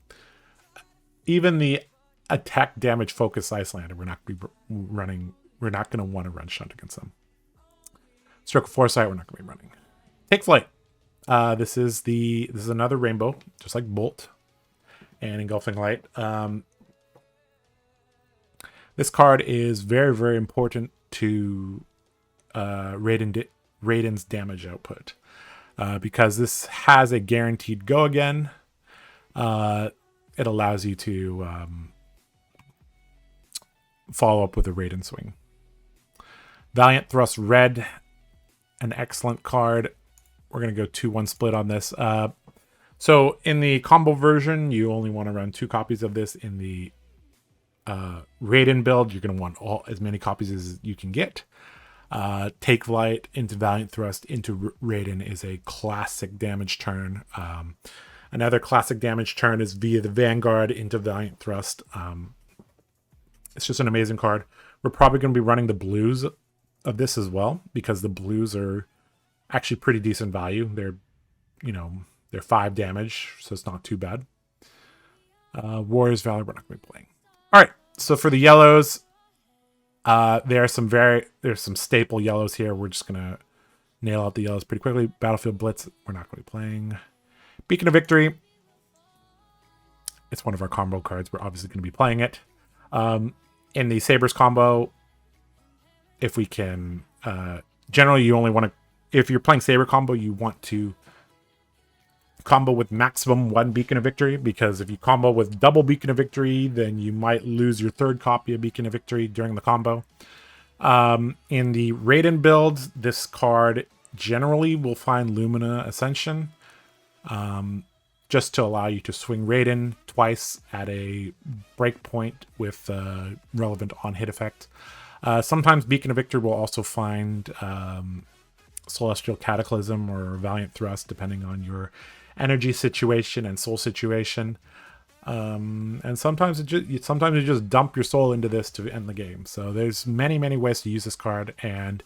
[SPEAKER 1] attack damage focus Icelander, we're not going to want to run Shunt against them. Stroke of Foresight, we're not going to be running. Take Flight. This is another rainbow, just like Bolt and Engulfing Light. This card is very, very important to Raiden's damage output because this has a guaranteed go again. It allows you to follow up with a Raiden swing. Valiant Thrust Red, an excellent card. We're going to go 2-1 split on this. So in the combo version, you only want to run 2 copies of this. In the Raiden build, you're going to want as many copies as you can get. Take Flight into Valiant Thrust into Raiden is a classic damage turn. Another classic damage turn is via the Vanguard into Valiant Thrust. It's just an amazing card. We're probably going to be running the blues of this as well because the blues are actually pretty decent value. They're 5 damage, so it's not too bad. Warriors Valor, we're not going to be playing. All right, so for the yellows, there's some staple yellows here. We're just going to nail out the yellows pretty quickly. Battlefield Blitz, we're not going to be playing. Beacon of Victory, it's one of our combo cards. We're obviously going to be playing it. In the Sabres combo, if we can, generally you only want to, if you're playing Saber combo, you want to combo with maximum 1 Beacon of Victory, because if you combo with double Beacon of Victory, then you might lose your 3rd copy of Beacon of Victory during the combo. In the Raiden build, this card generally will find Lumina Ascension, just to allow you to swing Raiden twice at a breakpoint with relevant on-hit effect. Sometimes Beacon of Victory will also find Celestial Cataclysm or Valiant Thrust, depending on your energy situation and soul situation. And sometimes you just dump your soul into this to end the game. So there's many, many ways to use this card, and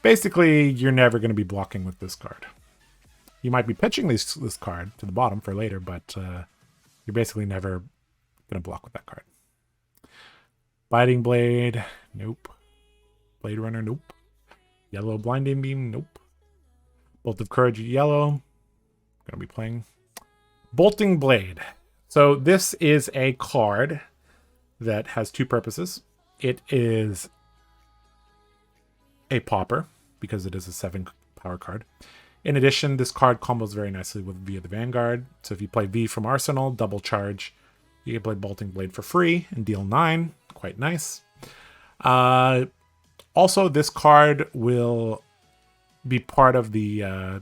[SPEAKER 1] basically you're never going to be blocking with this card. You might be pitching this card to the bottom for later, but you're basically never going to block with that card. Biting Blade, nope. Blade Runner, nope. Yellow Blinding Beam, nope. Bolt of Courage, yellow. Gonna be playing Bolting Blade. So this is a card that has two purposes. It is a popper, because it is a 7 power card. In addition, this card combos very nicely with V of the Vanguard. So if you play V from Arsenal, double charge, you can play Bolting Blade for free and deal 9. Quite nice. Also, this card will be part of the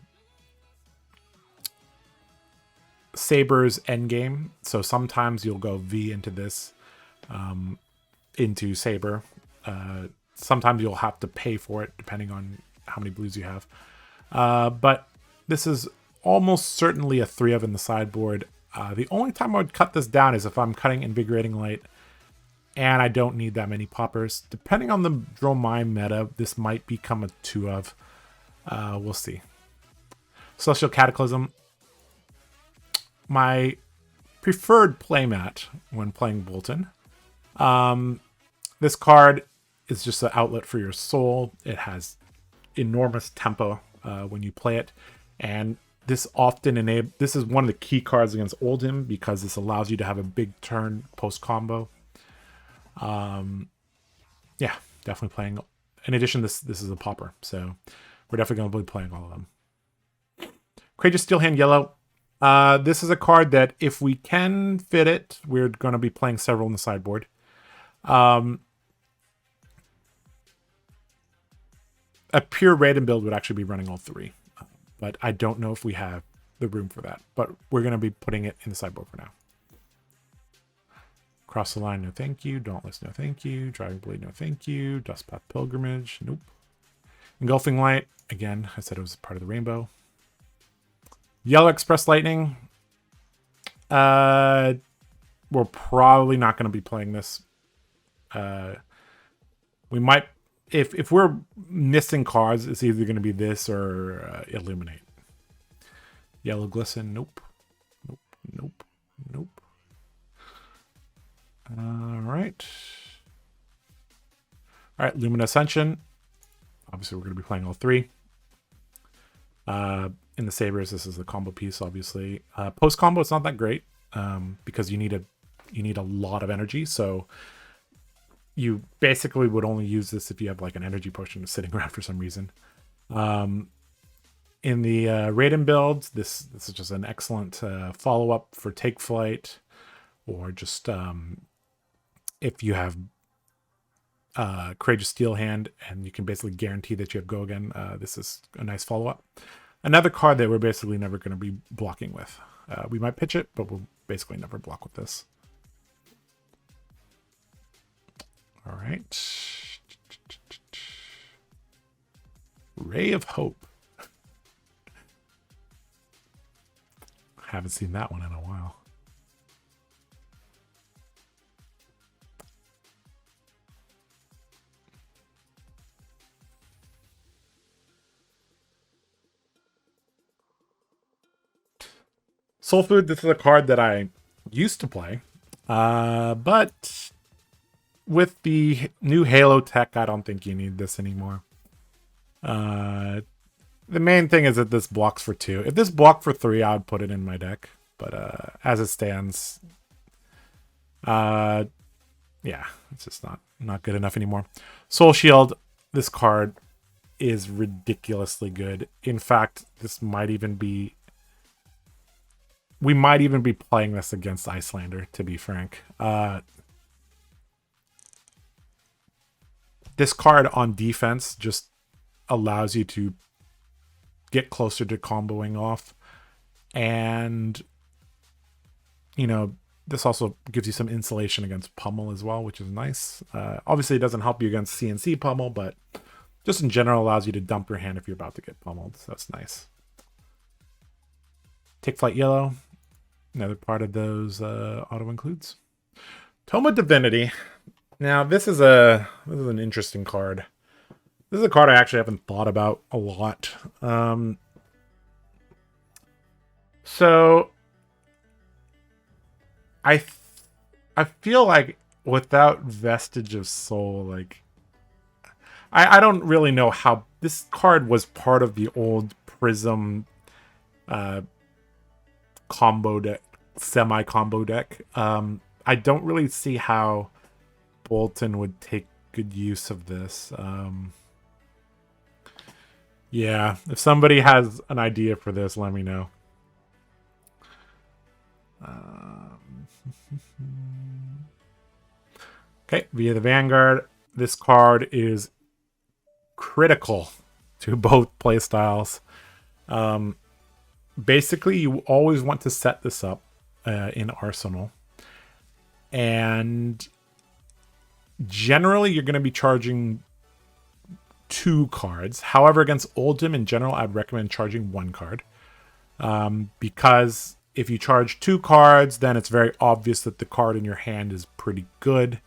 [SPEAKER 1] Saber's endgame. So sometimes you'll go V into this, into Saber. Sometimes you'll have to pay for it, depending on how many blues you have. But this is almost certainly a 3 of in the sideboard. The only time I would cut this down is if I'm cutting Invigorating Light and I don't need that many poppers. Depending on the Dromai meta, this might become a 2 of. We'll see. Celestial Cataclysm. My preferred playmat when playing Boltyn. This card is just an outlet for your soul. It has enormous tempo when you play it, and this often this is one of the key cards against Oldhim, because this allows you to have a big turn post combo. Yeah, definitely playing. In addition, this is a popper, so we're definitely going to be playing all of them. Courageous Steelhand, yellow. This is a card that if we can fit it, we're going to be playing several in the sideboard. A pure Raiden build would actually be running all 3. But I don't know if we have the room for that. But we're going to be putting it in the sideboard for now. Cross the Line, no thank you. Dauntless, no thank you. Driving Blade, no thank you. Dustpath Pilgrimage, nope. Engulfing Light, again, I said it was part of the rainbow. Yellow Express Lightning. We're probably not going to be playing this. We might... If we're missing cards, it's either going to be this or Illuminate. Yellow Glisten, nope. Nope, nope, nope. Alright. Alright, Lumina Ascension. Obviously, we're going to be playing all 3. In the Sabers, this is the combo piece, obviously. Post combo, it's not that great, because you need a lot of energy, so you basically would only use this if you have like an energy potion sitting around for some reason. In the Raiden builds, this is just an excellent follow-up for Take Flight, or just if you have Courageous Steel Hand and you can basically guarantee that you have Go again, this is a nice follow-up. Another card that we're basically never going to be blocking with. We might pitch it, but we'll basically never block with this. All right. Ray of Hope. Haven't seen that one in a while. Soul Food, this is a card that I used to play, but with the new Halo tech, I don't think you need this anymore. The main thing is that this blocks for 2. If this blocked for 3, I would put it in my deck. But as it stands, yeah, it's just not good enough anymore. Soul Shield, this card is ridiculously good. In fact, this might even be... We might even be playing this against Icelander, to be frank. This card on defense just allows you to get closer to comboing off. And, you know, this also gives you some insulation against pummel as well, which is nice. Obviously, it doesn't help you against CNC pummel, but just in general allows you to dump your hand if you're about to get pummeled. So that's nice. Take Flight Yellow. Another part of those auto includes. Tome of Divinity. Now, this is an interesting card. This is a card I actually haven't thought about a lot. So I feel like without Vestige of Soul, like I don't really know how this card was part of the old Prism combo deck, semi-combo deck. I don't really see how Boltyn would take good use of this. Yeah, if somebody has an idea for this, let me know. Okay, via the Vanguard, this card is critical to both playstyles. Basically, you always want to set this up in Arsenal. And generally, you're going to be charging 2 cards. However, against Oldhim in general, I'd recommend charging 1 card. Because if you charge 2 cards, then it's very obvious that the card in your hand is pretty good.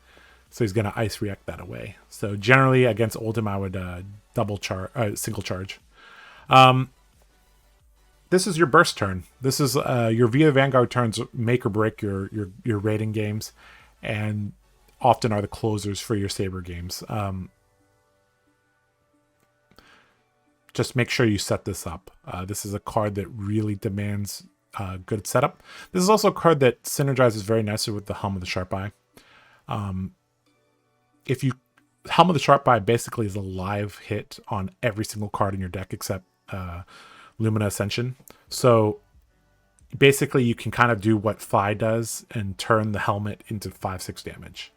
[SPEAKER 1] So he's going to ice react that away. So generally, against Oldhim, I would single charge. This is your burst turn. This is your Via Vanguard turns make or break your rating games, and often are the closers for your Saber games. Just make sure you set this up. This is a card that really demands good setup. This is also a card that synergizes very nicely with the Helm of the Sharp Eye. Helm of the Sharp Eye basically is a live hit on every single card in your deck except Lumina Ascension. So basically you can kind of do what Phi does and turn the helmet into 5-6 damage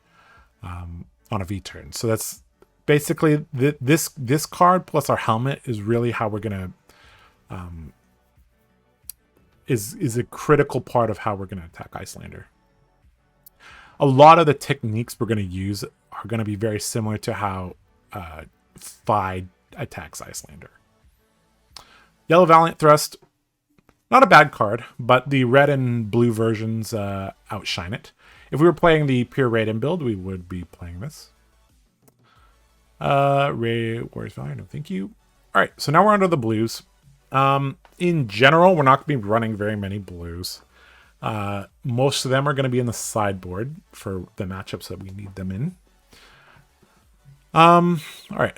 [SPEAKER 1] on a V turn. So that's basically this card plus our helmet is really how we're gonna is a critical part of how we're gonna attack Icelander. A lot of the techniques we're going to use are going to be very similar to how Phi attacks Icelander. Yellow Valiant Thrust, not a bad card, but the red and blue versions outshine it. If we were playing the pure Raiden build, we would be playing this. Where's Valiant? No, thank you. All right, so now we're under the blues. In general, we're not going to be running very many blues. Most of them are going to be in the sideboard for the matchups that we need them in. All right,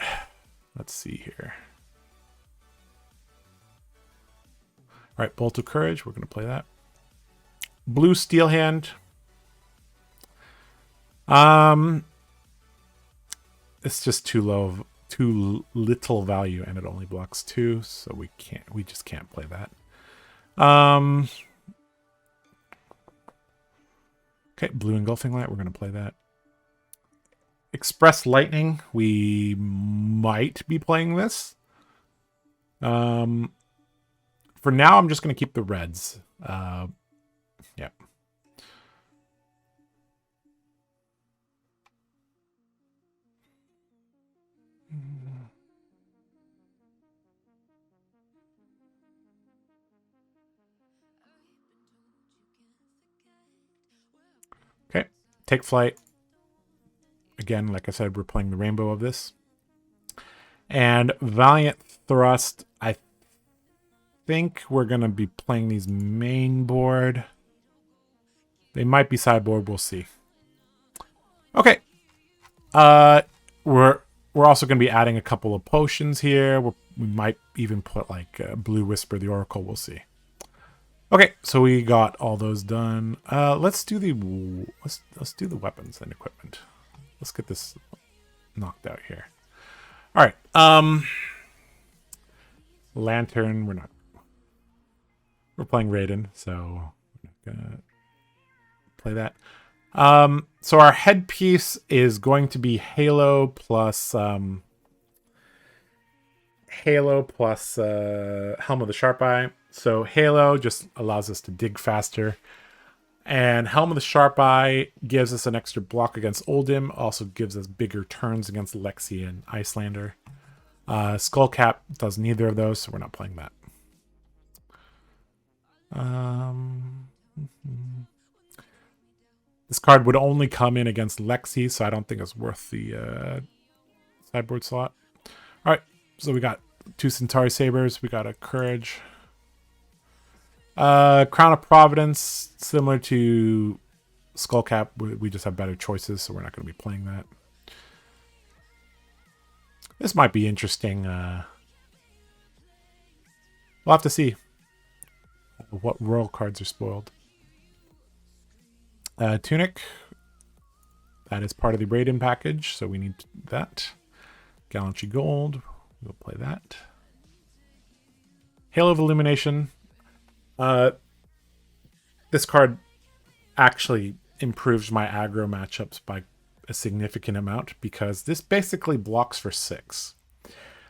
[SPEAKER 1] let's see here. All right, Bolt of Courage, we're going to play that. Blue Steel Hand. It's just too low, too little value, and it only blocks 2, so we just can't play that. Okay, Blue Engulfing Light, we're going to play that. Express Lightning, we might be playing this. For now, I'm just going to keep the reds. Yeah. Okay, take flight. Again, like I said, we're playing the rainbow of this. And Valiant Thrust, I think we're going to be playing these main board. They might be sideboard, we'll see. Okay. We're also going to be adding a couple of potions here. We might even put like Blue Whisper the Oracle, we'll see. Okay, so we got all those done. Let's do the weapons and equipment. Let's get this knocked out here. All right. Lantern. We're playing Raiden, so we're not gonna play that. So our headpiece is going to be Halo plus Helm of the Sharp Eye. So Halo just allows us to dig faster. And Helm of the Sharp Eye gives us an extra block against Oldhim. Also gives us bigger turns against Lexi and Icelander. Skullcap does neither of those, so we're not playing that. This card would only come in against Lexi, so I don't think it's worth the sideboard slot. All right, so we got 2 Centauri Sabers. We got a Courage. Crown of Providence, similar to Skullcap, we just have better choices, so we're not going to be playing that. This might be interesting. We'll have to see what royal cards are spoiled. Tunic. That is part of the Raiden package, so we need that. Gallantry Gold. We'll play that. Halo of Illumination. This card actually improves my aggro matchups by a significant amount because this basically blocks for 6.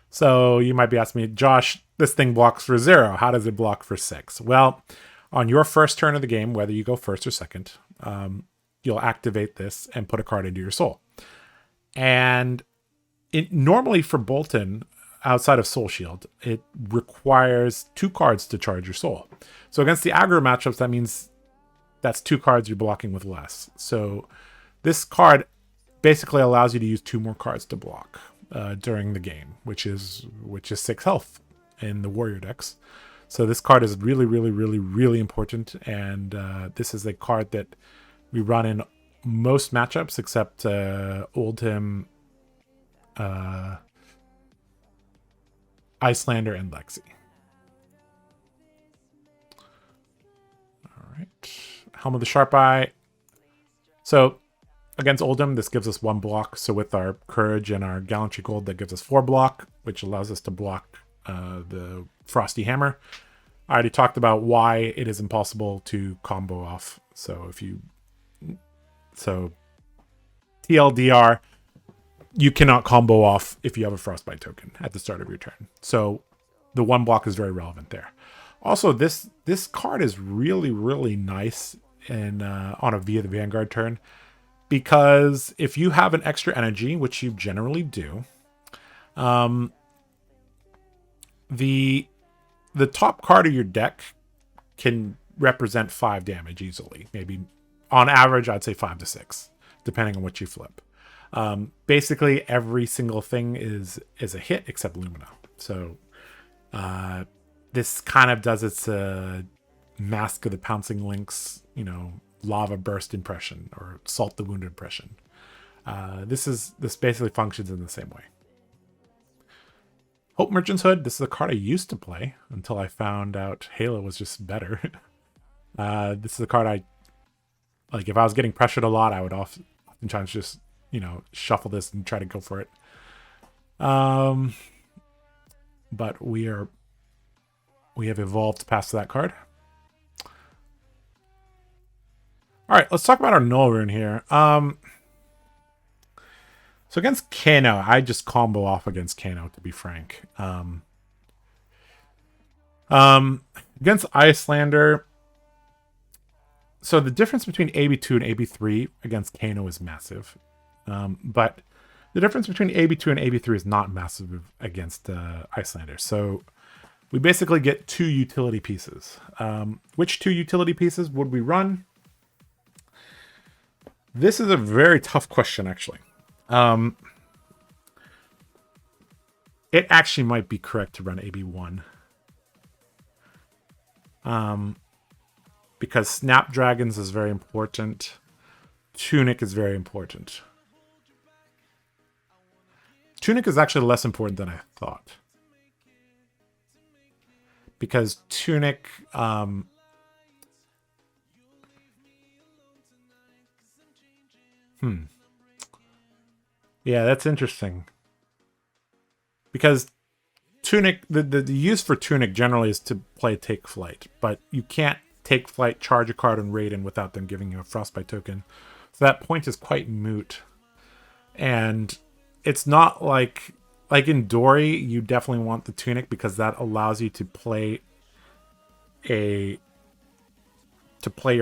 [SPEAKER 1] So you might be asking me, Josh, this thing blocks for 0. How does it block for 6? Well, on your first turn of the game, whether you go first or second, you'll activate this and put a card into your soul. And normally for Boltyn, outside of Soul Shield, it requires 2 cards to charge your soul. So against the aggro matchups, that means that's 2 cards you're blocking with less. So this card basically allows you to use 2 more cards to block during the game, which is 6 health in the warrior decks. So this card is really, really, really, really important. And this is a card that we run in most matchups except Oldhim, Icelander, and Lexi. All right. Helm of the Sharp Eye. So against Oldhim, this gives us 1 block. So with our Courage and our Gallantry Gold, that gives us 4 block, which allows us to block the Frosty Hammer. I already talked about why it is impossible to combo off. So TLDR, you cannot combo off if you have a Frostbite token at the start of your turn. So the 1 block is very relevant there. Also, this card is really, really nice on a Via the Vanguard turn, because if you have an extra energy, which you generally do, the top card of your deck can represent 5 damage easily. Maybe on average, I'd say 5 to 6, depending on what you flip. Basically, every single thing is a hit except Lumina. So this kind of does its Mask of the Pouncing Lynx, Lava Burst impression or Salt the Wound impression. This basically functions in the same way. Hope Merchant's Hood. This is a card I used to play until I found out Halo was just better. This is a card I like. If I was getting pressured a lot, I would oftentimes just shuffle this and try to go for it. But we have evolved past that card. All right, let's talk about our null rune here. So against Kano, I just combo off against Kano, to be frank. Against Icelander, so the difference between AB2 and AB3 against Kano is massive. But the difference between AB2 and AB3 is not massive against Icelander. So we basically get 2 utility pieces. Which 2 utility pieces would we run? This is a very tough question, actually. It actually might be correct to run AB1. Because Snapdragons is very important. Tunic is very important. Tunic is actually less important than I thought. Because Tunic... Yeah, that's interesting. Because Tunic, the use for Tunic generally is to play Take Flight, but you can't Take Flight, charge a card on Raiden without them giving you a Frostbite token. So that point is quite moot. And it's not like in Dory, you definitely want the Tunic because that allows you to play your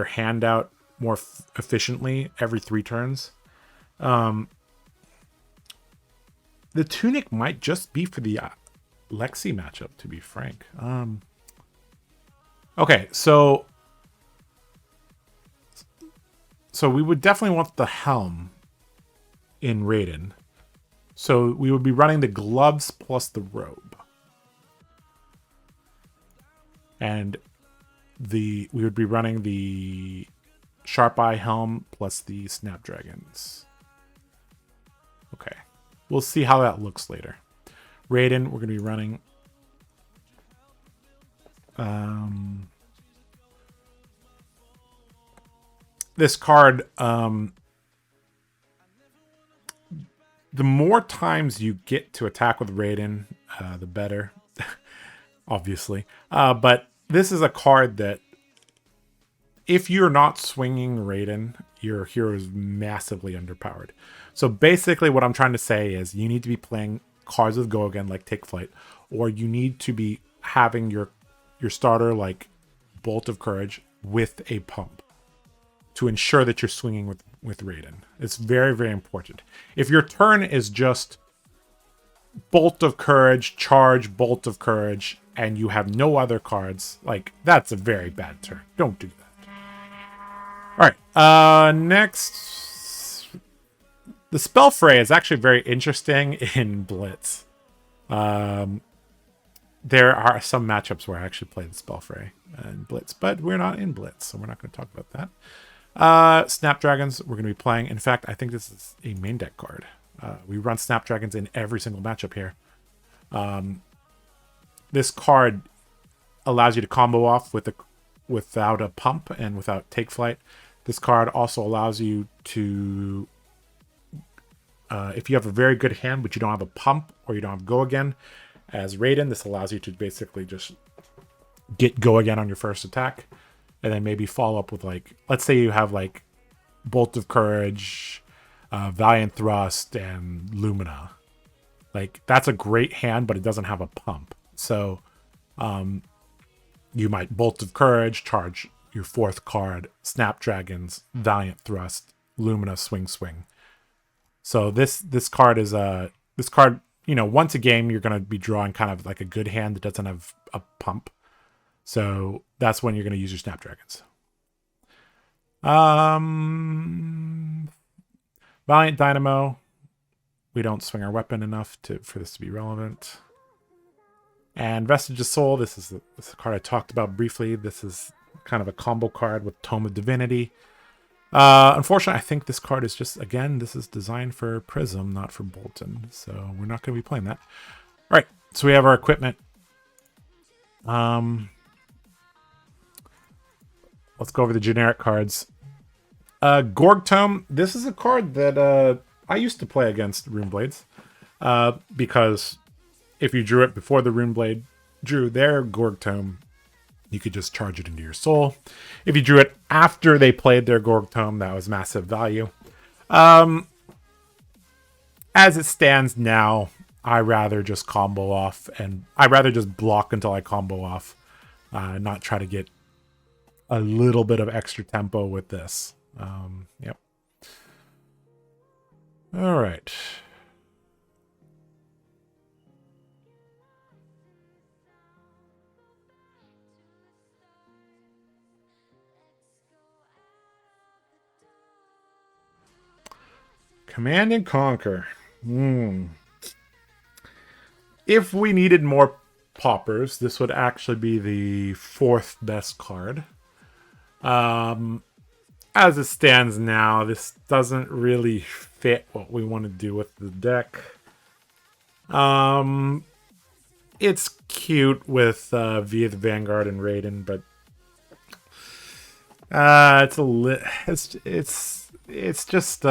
[SPEAKER 1] hand out more efficiently every 3 turns. The Tunic might just be for the Lexi matchup, to be frank. Okay, so we would definitely want the Helm in Raiden. So we would be running the gloves plus the robe. And we would be running the Sharp Eye Helm plus the Snapdragons. Okay. We'll see how that looks later. Raiden, we're going to be running. This card, the more times you get to attack with Raiden, the better, obviously. But this is a card that if you're not swinging Raiden, your hero is massively underpowered. So basically what I'm trying to say is you need to be playing cards with Go Again, like Take Flight, or you need to be having your starter like Bolt of Courage with a pump to ensure that you're swinging with Raiden. It's very, very important. If your turn is just Bolt of Courage, charge, Bolt of Courage, and you have no other cards, like, that's a very bad turn. Don't do that. All right, next, the Spell Fray is actually very interesting in Blitz. There are some matchups where I actually play the Spell Fray in Blitz, but we're not in Blitz, so we're not going to talk about that. Snapdragons, we're going to be playing. In fact, I think this is a main deck card. We run Snapdragons in every single matchup here. This card allows you to combo off without a pump and without Take Flight. This card also allows you to, if you have a very good hand but you don't have a pump or you don't have Go Again, as Raiden, this allows you to basically just get Go Again on your first attack. And then maybe follow up with, like, let's say you have like Bolt of Courage, Valiant Thrust, and Lumina. Like, that's a great hand, but it doesn't have a pump. So you might Bolt of Courage, charge your fourth card, Snapdragons, Valiant Thrust, Lumina, swing. So this card is this card, you know, once a game you're going to be drawing kind of like a good hand that doesn't have a pump. So that's when you're going to use your Snapdragons. Valiant Dynamo. We don't swing our weapon enough for this to be relevant. And Vestige of Soul. This is the card I talked about briefly. This is kind of a combo card with Tome of Divinity. Unfortunately, I think this card is just, again, this is designed for Prism, not for Boltyn. So we're not going to be playing that. All right. So we have our equipment. Let's go over the generic cards. Gorg Tome. This is a card that I used to play against Runeblades. Because if you drew it before the Runeblade drew their Gorg Tome, you could just charge it into your soul. If you drew it after they played their Gorg Tome, that was massive value. As it stands now, I rather just combo off, and I rather just block until I combo off, not try to get a little bit of extra tempo with this. Yep. All right. Command and Conquer. If we needed more poppers, this would actually be the fourth best card. As it stands now, this doesn't really fit what we want to do with the deck. It's cute with Via the Vanguard and Raiden, but it's just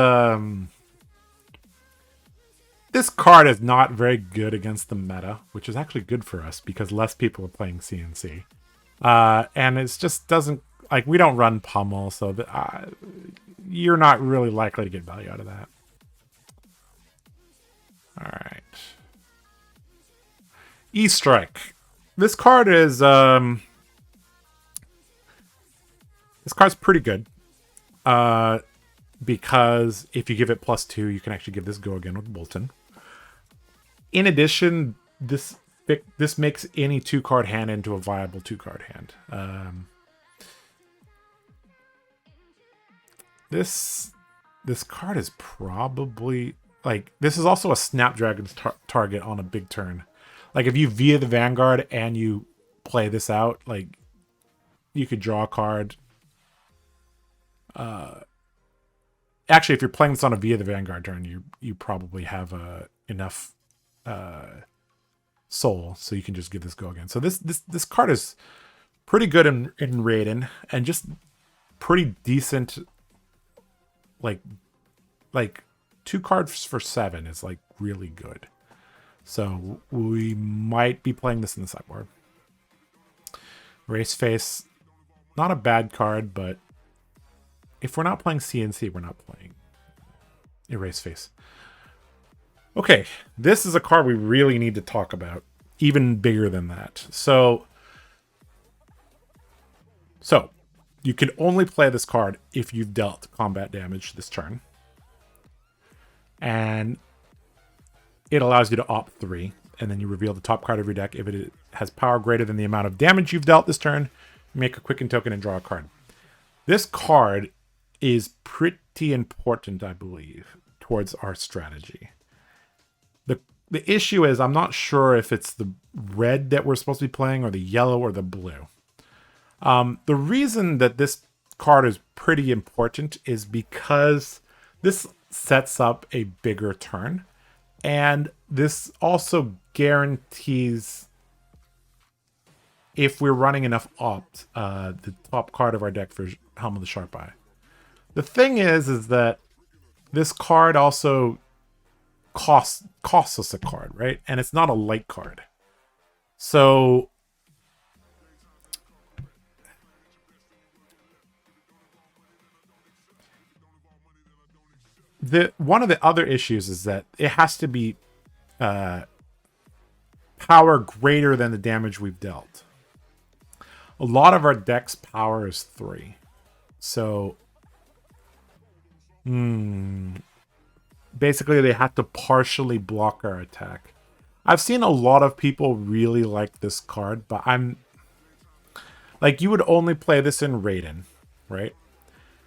[SPEAKER 1] this card is not very good against the meta, which is actually good for us because less people are playing CNC. And it just doesn't, like, we don't run Pummel, so you're not really likely to get value out of that. All right. E-Strike. This card is this card's pretty good. Because if you give it +2, you can actually give this Go Again with Boltyn. In addition, this makes any 2-card hand into a viable 2-card hand. This card is probably, like, this is also a Snapdragon's target on a big turn. Like, if you Via the Vanguard and you play this out, like, you could draw a card. Actually, if you're playing this on a Via the Vanguard turn, you probably have enough soul, so you can just give this go again. So this card is pretty good in Raiden, and just pretty decent. Like 2 cards for 7 is like really good. So we might be playing this in the sideboard. Race Face, not a bad card, but if we're not playing CNC, we're not playing Erase Face. Okay, this is a card we really need to talk about, even bigger than that. So you can only play this card if you've dealt combat damage this turn. And it allows you to opt 3, and then you reveal the top card of your deck. If it has power greater than the amount of damage you've dealt this turn, you make a quicken token and draw a card. This card is pretty important, I believe, towards our strategy. The issue is I'm not sure if it's the red that we're supposed to be playing or the yellow or the blue. The reason that this card is pretty important is because this sets up a bigger turn, and this also guarantees, if we're running enough opt, the top card of our deck for Helm of the Sharp Eye. The thing is that this card also costs us a card, right? And it's not a light card. So one of the other issues is that it has to be power greater than the damage we've dealt. A lot of our deck's power is 3. So basically they have to partially block our attack. I've seen a lot of people really like this card, but I'm like, you would only play this in Raiden, right?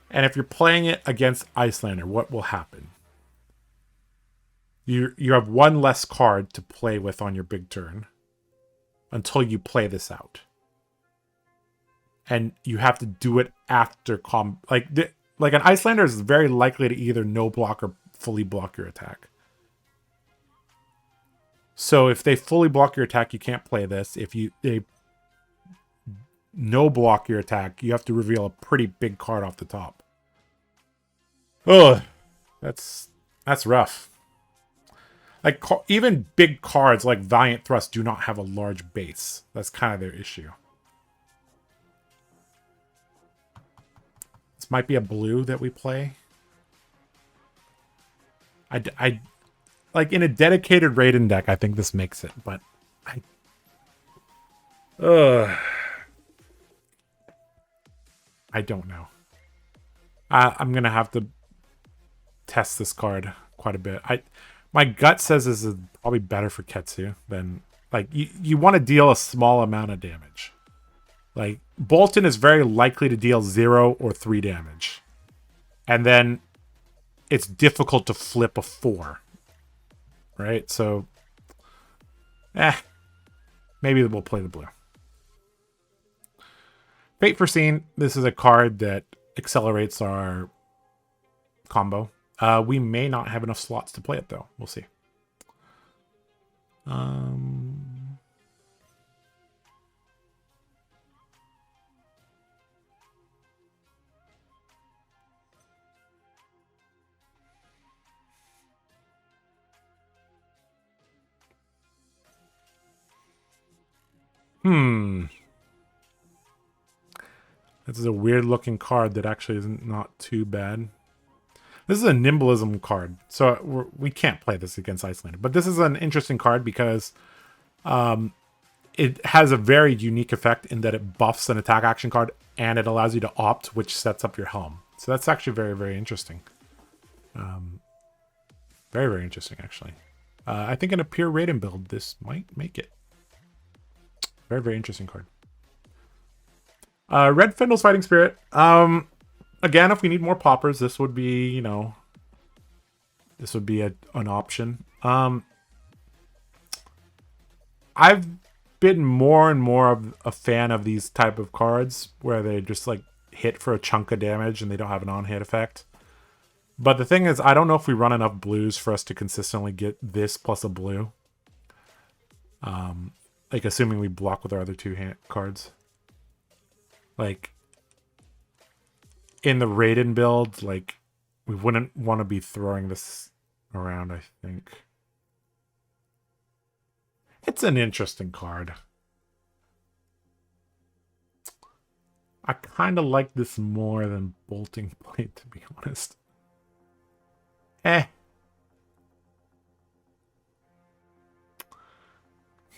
[SPEAKER 1] And if you're playing it against Icelander, what will happen? You have 1 less card to play with on your big turn until you play this out. And you have to do it after like an Icelander is very likely to either no block or fully block your attack. So if they fully block your attack, you can't play this. If they no block your attack, you have to reveal a pretty big card off the top. Oh, that's rough. Like, even big cards like Valiant Thrust do not have a large base. That's kind of their issue. This might be a blue that we play. I like, in a dedicated Raiden deck, I think this makes it, but I don't know. I'm gonna have to test this card quite a bit. My gut says this is probably better for Ketsu than, like, you want to deal a small amount of damage. Like, Boltyn is very likely to deal 0 or 3 damage. And then it's difficult to flip a 4. Right? So, maybe we'll play the blue. Fate Foreseen. This is a card that accelerates our combo. We may not have enough slots to play it, though. We'll see. This is a weird looking card that actually isn't not too bad. This is a Nimblism card, so we can't play this against Icelander. But this is an interesting card because it has a very unique effect in that it buffs an attack action card and it allows you to opt, which sets up your helm. So that's actually very, very interesting. Very, very interesting, actually. I think in a pure Raiden build, this might make it. Very, very interesting card. Red Findle's Fighting Spirit. Again, if we need more poppers, this would be, you know, this would be an option. I've been more and more of a fan of these type of cards where they just, like, hit for a chunk of damage and they don't have an on-hit effect. But the thing is, I don't know if we run enough blues for us to consistently get this plus a blue. Like, assuming we block with our other two cards. Like, in the Raiden build, like, we wouldn't want to be throwing this around, I think. It's an interesting card. I kind of like this more than Boltyn Blade, to be honest.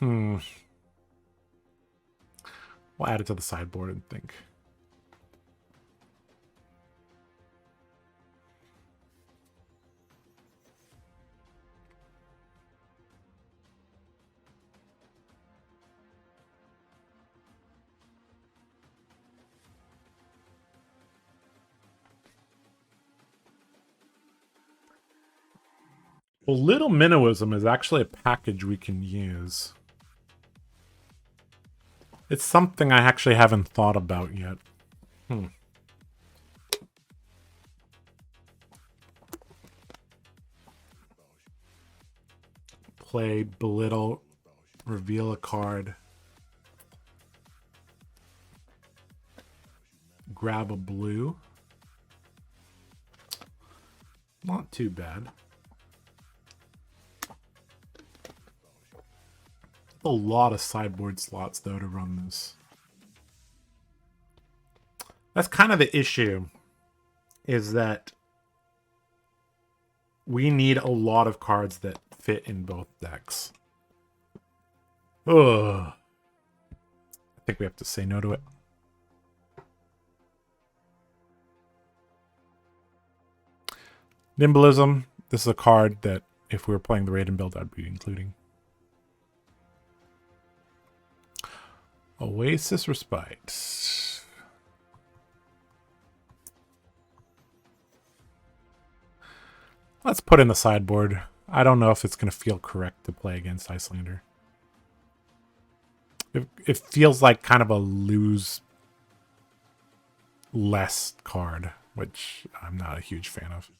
[SPEAKER 1] We'll add it to the sideboard and think. Well, Little Minnowism is actually a package we can use. It's something I actually haven't thought about yet. Play, belittle, reveal a card. Grab a blue. Not too bad. A lot of sideboard slots, though, to run this. That's kind of the issue, is that we need a lot of cards that fit in both decks. Ugh. I think we have to say no to it. Nimblism. This is a card that, if we were playing the Raiden build, I'd be including. Oasis Respite. Let's put in the sideboard. I don't know if it's going to feel correct to play against Icelander. It feels like kind of a lose less card, which I'm not a huge fan of.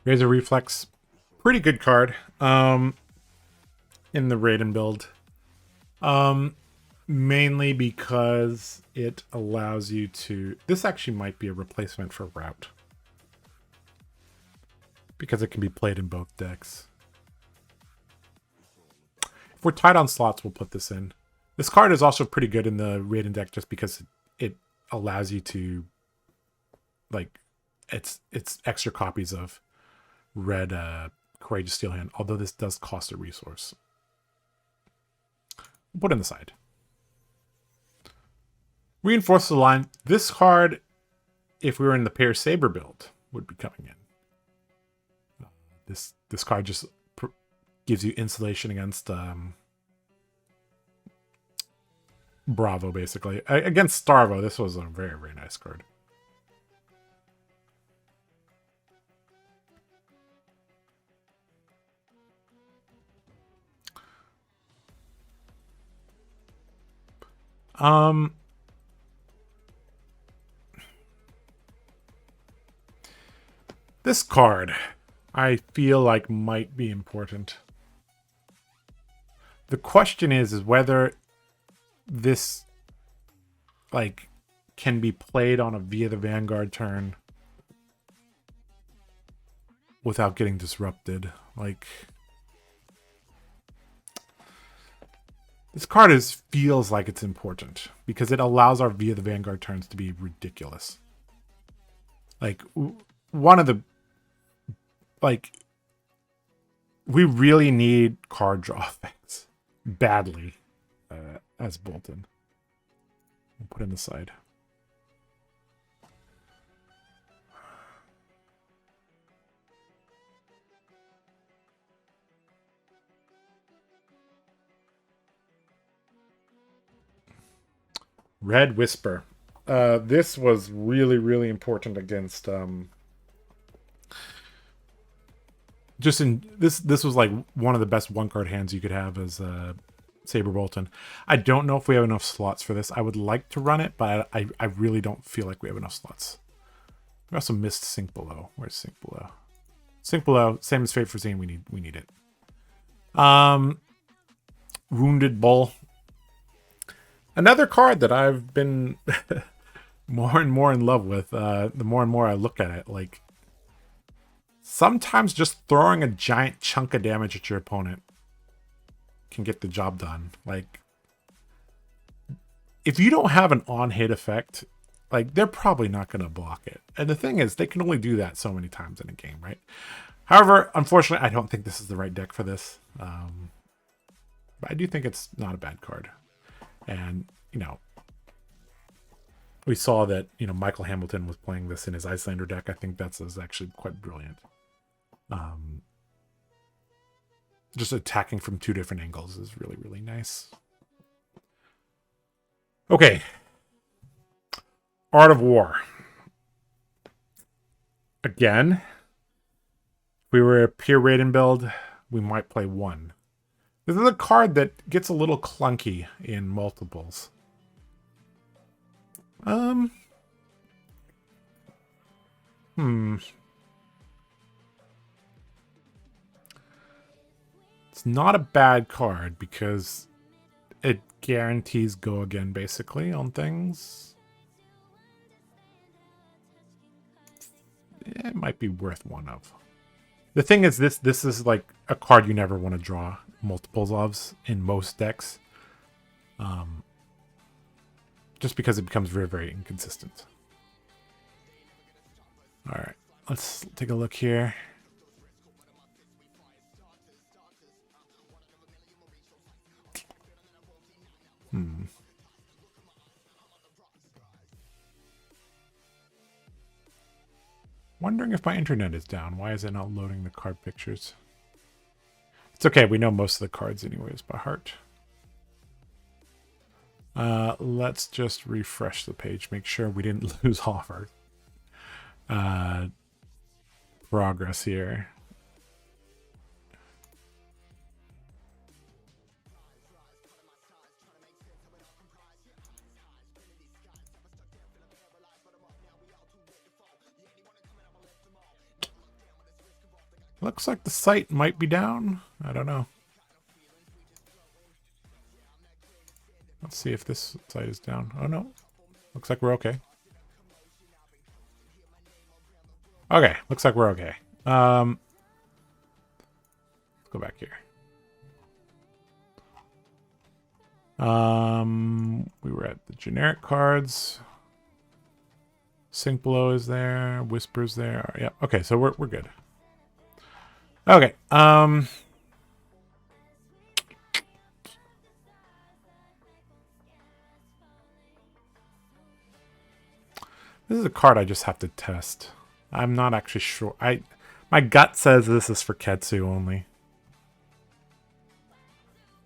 [SPEAKER 1] Razor Reflex, pretty good card in the Raiden build. Mainly because it allows you to... This actually might be a replacement for Route. Because it can be played in both decks. If we're tight on slots, we'll put this in. This card is also pretty good in the Raiden deck just because it allows you to... Like, it's extra copies of red Courageous Steel Hand, although this does cost a resource. We'll put it in the side. Reinforce the line. This card, if we were in the Pair Saber build, would be coming in. This card just gives you insulation against Bravo, basically. Against Starvo, this was a very, very nice card. This card, I feel like might be important. The question is whether this, like, can be played on a Via the Vanguard turn without getting disrupted. Like, this card feels like it's important because it allows our Via the Vanguard turns to be ridiculous. Like, one of the... Like, we really need card draw effects badly as Boltyn. We'll put in the side. Red Whisper. this was really, really important against just in this was like one of the best one card hands you could have as Saber Boltyn. I don't know if we have enough slots for this. I would like to run it, but I really don't feel like we have enough slots. We also missed Sink Below. Where's Sink Below? Sink Below, same as Fate Foreseen. We need it. Wounded Bull. Another card that I've been more and more in love with. The more and more I look at it, like sometimes just throwing a giant chunk of damage at your opponent can get the job done. Like, if you don't have an on-hit effect, like, they're probably not going to block it. And the thing is, they can only do that so many times in a game, right? However, unfortunately, I don't think this is the right deck for this. But I do think it's not a bad card. And, you know, we saw that, you know, Michael Hamilton was playing this in his Icelander deck. I think that's actually quite brilliant. Just attacking from two different angles is really, really nice. Okay. Art of War. Again, if we were a pure Raiden build, we might play one. This is a card that gets a little clunky in multiples. It's not a bad card because it guarantees go again basically on things. It might be worth one of. The thing is, this is like a card you never want to draw multiples of in most decks. Just because it becomes very, very inconsistent. Alright, let's take a look here. Wondering if my internet is down. Why is it not loading the card pictures? It's okay, we know most of the cards anyways by heart. Let's just refresh the page, make sure we didn't lose all of our progress here. Looks like the site might be down. I don't know. Let's see if this site is down. Oh no. Looks like we're okay. Okay, looks like we're okay. Let's go back here. We were at the generic cards. Sink Below is there. Whisper's there. Yeah. Okay, so we're good. Okay. This is a card I just have to test. I'm not actually sure. My gut says this is for Ketsu only.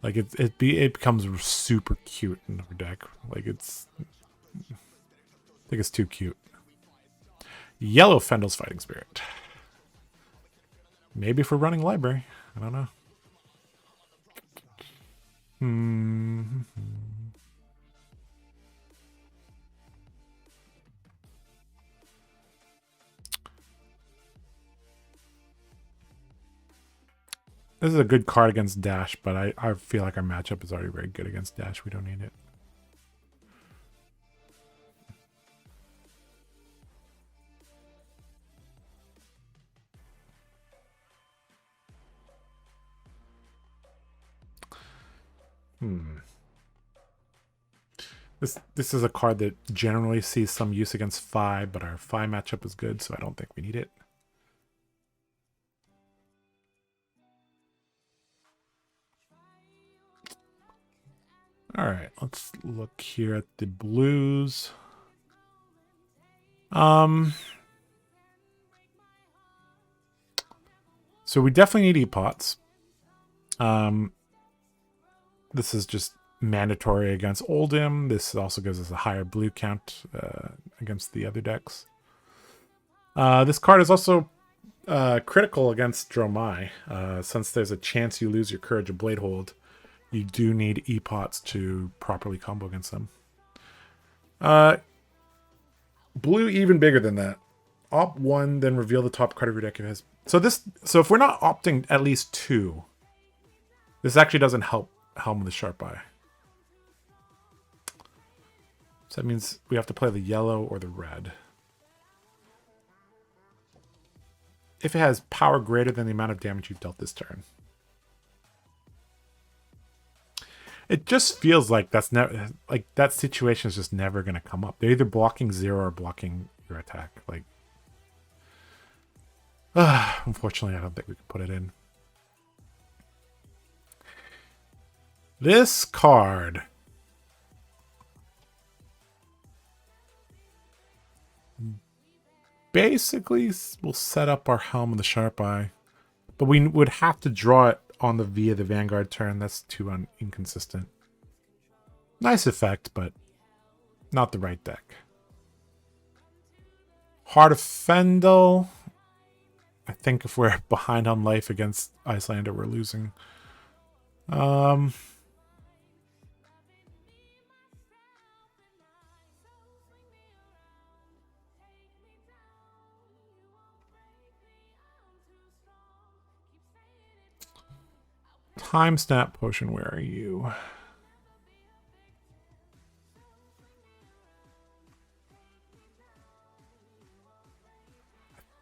[SPEAKER 1] Like it becomes super cute in our deck. Like I think it's too cute. Yellow Fendel's Fighting Spirit. Maybe if we're running library. I don't know. This is a good card against Dash, but I feel like our matchup is already very good against Dash. We don't need it. This is a card that generally sees some use against Phi, but our Phi matchup is good, so I don't think we need it. All right, let's look here at the blues. So we definitely need E-Pots. This is just mandatory against Oldhim. This also gives us a higher blue count against the other decks. This card is also critical against Dromai. Since there's a chance you lose your Courage of Bladehold, you do need E-Pots to properly combo against them. Blue even bigger than that. Opt 1, then reveal the top card of your deck if it has... So if we're not opting at least 2, this actually doesn't help Helm of the Sharp Eye. So that means we have to play the yellow or the red. If it has power greater than the amount of damage you've dealt this turn. It just feels like that's never, like that situation is just never going to come up. They're either blocking 0 or blocking your attack. Like, unfortunately, I don't think we can put it in. This card basically will set up our Helm of the Sharp Eye, but we would have to draw it on the via the Vanguard turn. That's too inconsistent. Nice effect, but not the right deck. Heart of Fendel. I think if we're behind on life against Icelander, we're losing. Time Snap Potion, where are you? I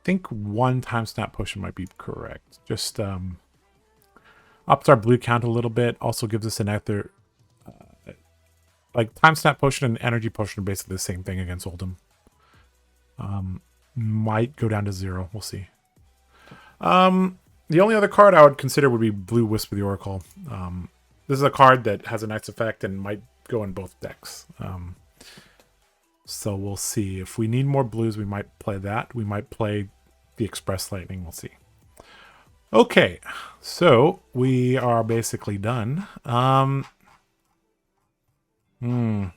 [SPEAKER 1] think 1 Time Snap Potion might be correct. Just ups our blue count a little bit. Also gives us another... like Time Snap Potion and Energy Potion are basically the same thing against Oldhim. Might go down to 0. We'll see. The only other card I would consider would be Blue Wisp of the Oracle. This is a card that has a nice effect and might go in both decks. So we'll see. If we need more blues, we might play that. We might play the Express Lightning. We'll see. Okay, so we are basically done. Let me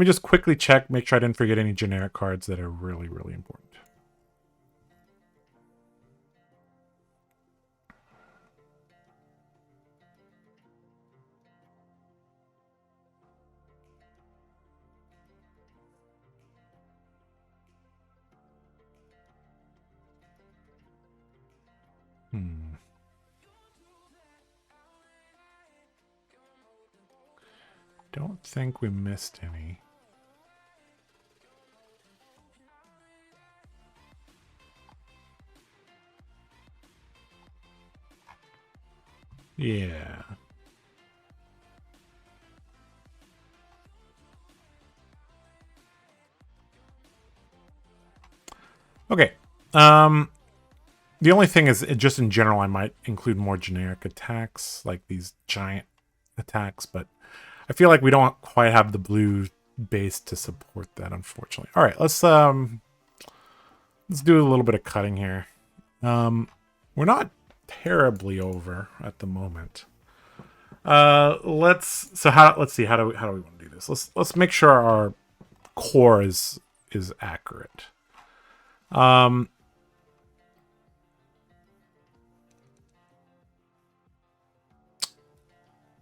[SPEAKER 1] just quickly check, make sure I didn't forget any generic cards that are really, really important. Don't think we missed any. Yeah. Okay. The only thing is, just in general, I might include more generic attacks, like these giant attacks, but I feel like we don't quite have the blue base to support that, unfortunately. All right, let's do a little bit of cutting here. We're not terribly over at the moment. Let's see how do we want to do this. Let's make sure our core is accurate.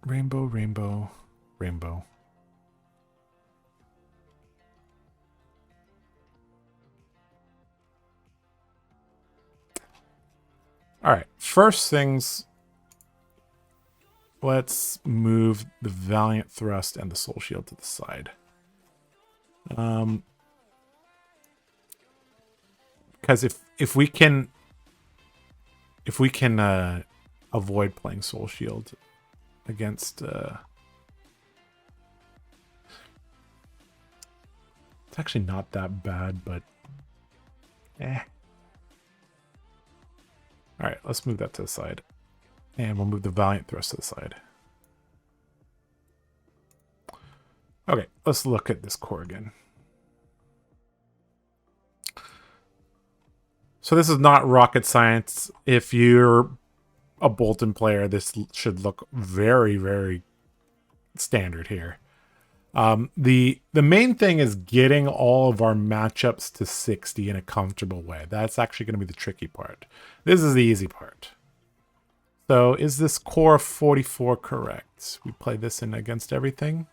[SPEAKER 1] Rainbow, rainbow, rainbow. All right, first things, let's move the Valiant Thrust and the Soul Shield to the side. Because if we can avoid playing Soul Shield against it's actually not that bad, but all right, let's move that to the side, and we'll move the Valiant Thrust to the side. Okay, let's look at this core again. So this is not rocket science. If you're a Boltyn player, this should look very, very standard here. The main thing is getting all of our matchups to 60 in a comfortable way. That's actually going to be the tricky part. This is the easy part. So is this core 44 correct? We play this in against everything.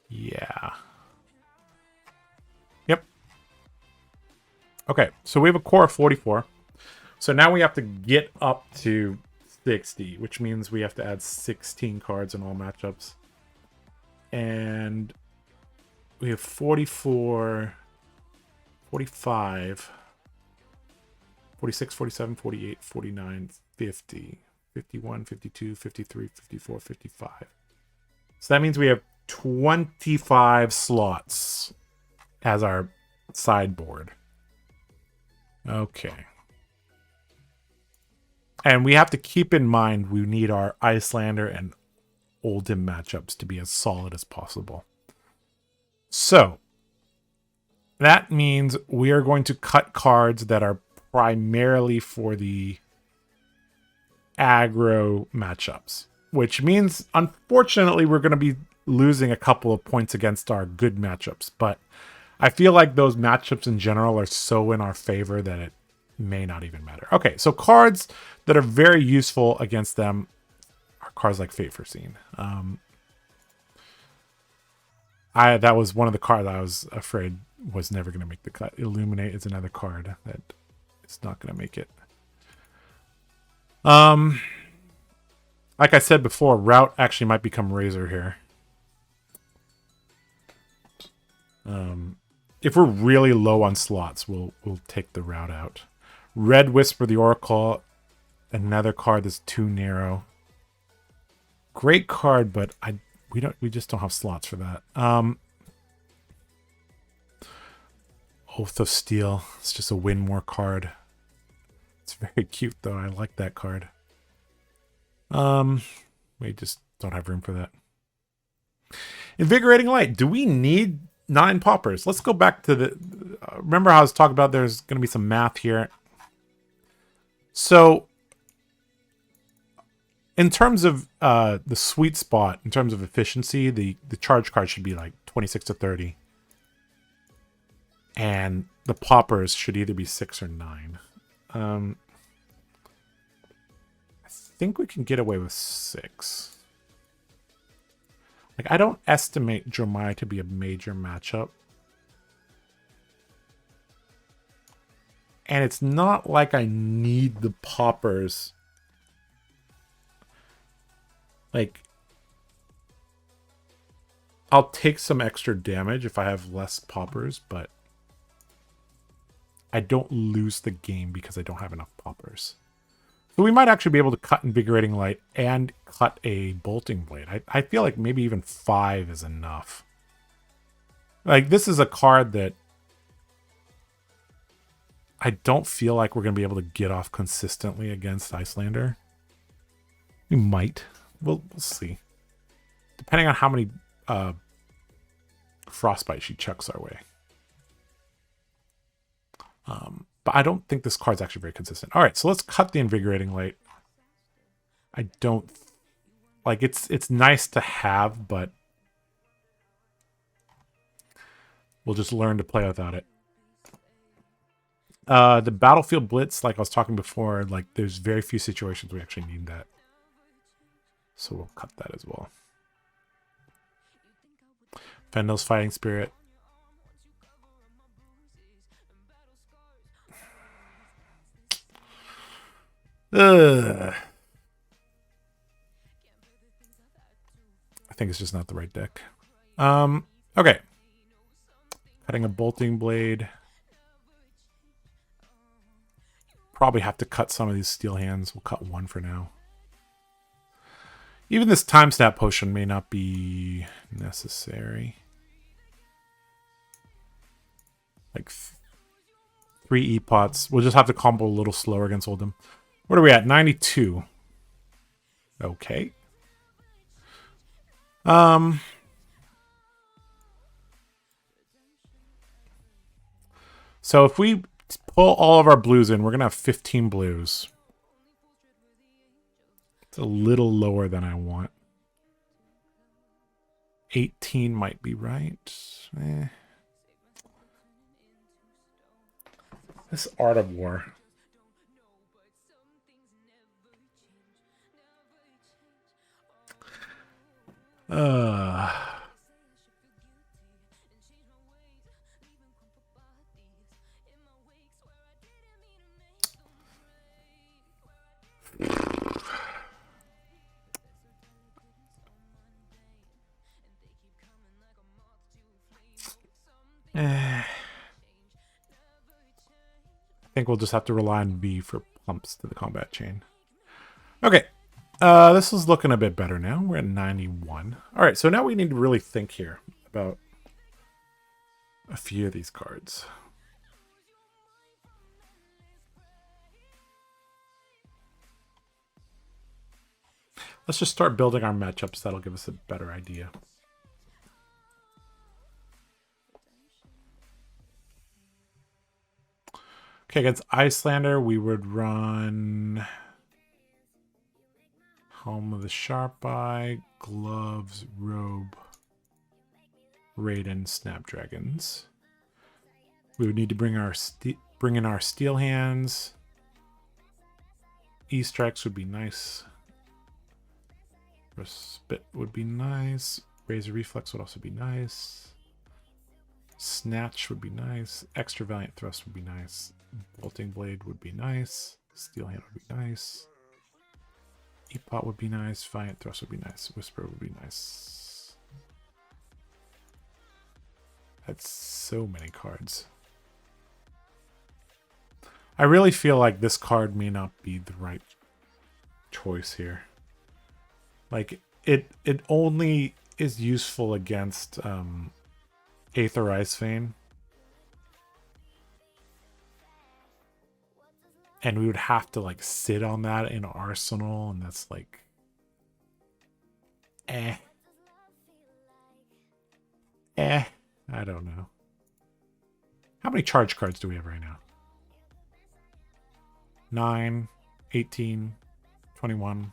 [SPEAKER 1] Yeah. Yep. Okay, so we have a core of 44. So now we have to get up to 60, which means we have to add 16 cards in all matchups. And we have 44, 45, 46, 47, 48, 49, 50, 51, 52, 53, 54, 55. So that means we have 25 slots as our sideboard. Okay. And we have to keep in mind we need our Icelander and Oldhim matchups to be as solid as possible. So that means we are going to cut cards that are primarily for the aggro matchups, which means, unfortunately, we're going to be losing a couple of points against our good matchups. But I feel like those matchups in general are so in our favor that it may not even matter. Okay, so cards that are very useful against them are cards like Fate Foreseen. That was one of the cards I was afraid was never going to make the cut. Illuminate is another card that is not going to make it. Like I said before, Route actually might become Razor here. If we're really low on slots, we'll take the Route out. Red Whisper the Oracle, another card that's too narrow. Great card, but we just don't have slots for that. Oath of Steel. It's just a win more card. It's very cute though. I like that card. We just don't have room for that. Invigorating Light. Do we need 9 poppers? Let's go back to the... remember how I was talking about there's going to be some math here. So, in terms of the sweet spot, in terms of efficiency, the charge card should be like 26 to 30. And the poppers should either be 6 or 9. I think we can get away with 6. Like, I don't estimate Dromai to be a major matchup. And it's not like I need the poppers. Like, I'll take some extra damage if I have less poppers, but I don't lose the game because I don't have enough poppers. So we might actually be able to cut Invigorating Light and cut a Bolting Blade. I feel like maybe even 5 is enough. Like, this is a card that I don't feel like we're going to be able to get off consistently against Icelander. We might. We'll see. Depending on how many Frostbite she chucks our way. But I don't think this card's actually very consistent. All right, so let's cut the Invigorating Light. I don't... like, it's nice to have, but we'll just learn to play without it. The Battlefield Blitz, like I was talking before, like, there's very few situations we actually need that. So we'll cut that as well. Fendel's Fighting Spirit. I think it's just not the right deck. Okay. Cutting a Bolting Blade. Probably have to cut some of these Steel Hands. We'll cut 1 for now. Even this Time Snap Potion may not be necessary. Like 3 E-Pots. We'll just have to combo a little slower against Oldhim. What are we at? 92. Okay. So if we pull all of our blues in, we're going to have 15 blues. a little lower than I want. 18 might be right. This Art of War. I think we'll just have to rely on V for pumps to the combat chain. Okay. This is looking a bit better now. We're at 91. All right, so now we need to really think here about a few of these cards. Let's just start building our matchups. That'll give us a better idea. Okay, against Icelander, we would run Home of the Sharp Eye, Gloves, Robe, Raiden, Snapdragons. We would need to bring in our Steel Hands. E-Strikes would be nice. Spit would be nice. Razor Reflex would also be nice. Snatch would be nice. Extra Valiant Thrust would be nice. Bolting Blade would be nice. Steel Hand would be nice. E-Pot would be nice. Valiant Thrust would be nice. Whisper would be nice. That's so many cards. I really feel like this card may not be the right choice here. Like, it only is useful against Aether Ice Vein. And we would have to, like, sit on that in Arsenal, and that's, like... I don't know. How many charge cards do we have right now? 9, 18, 21...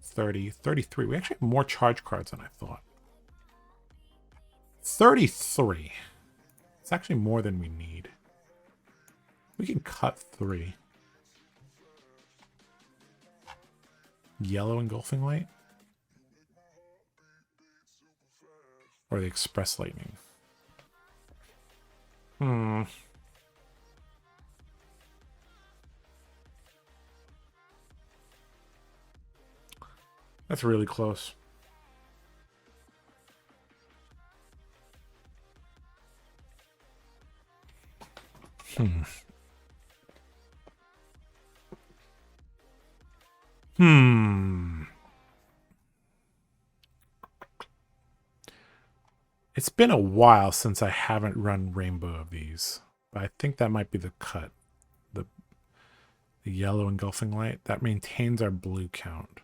[SPEAKER 1] 30, 33. We actually have more charge cards than I thought. 33. It's actually more than we need. We can cut 3. Yellow Engulfing Light? Or the Express Lightning? That's really close. It's been a while since I haven't run Rainbow of these. But I think that might be the cut. The Yellow Engulfing Light. That maintains our blue count.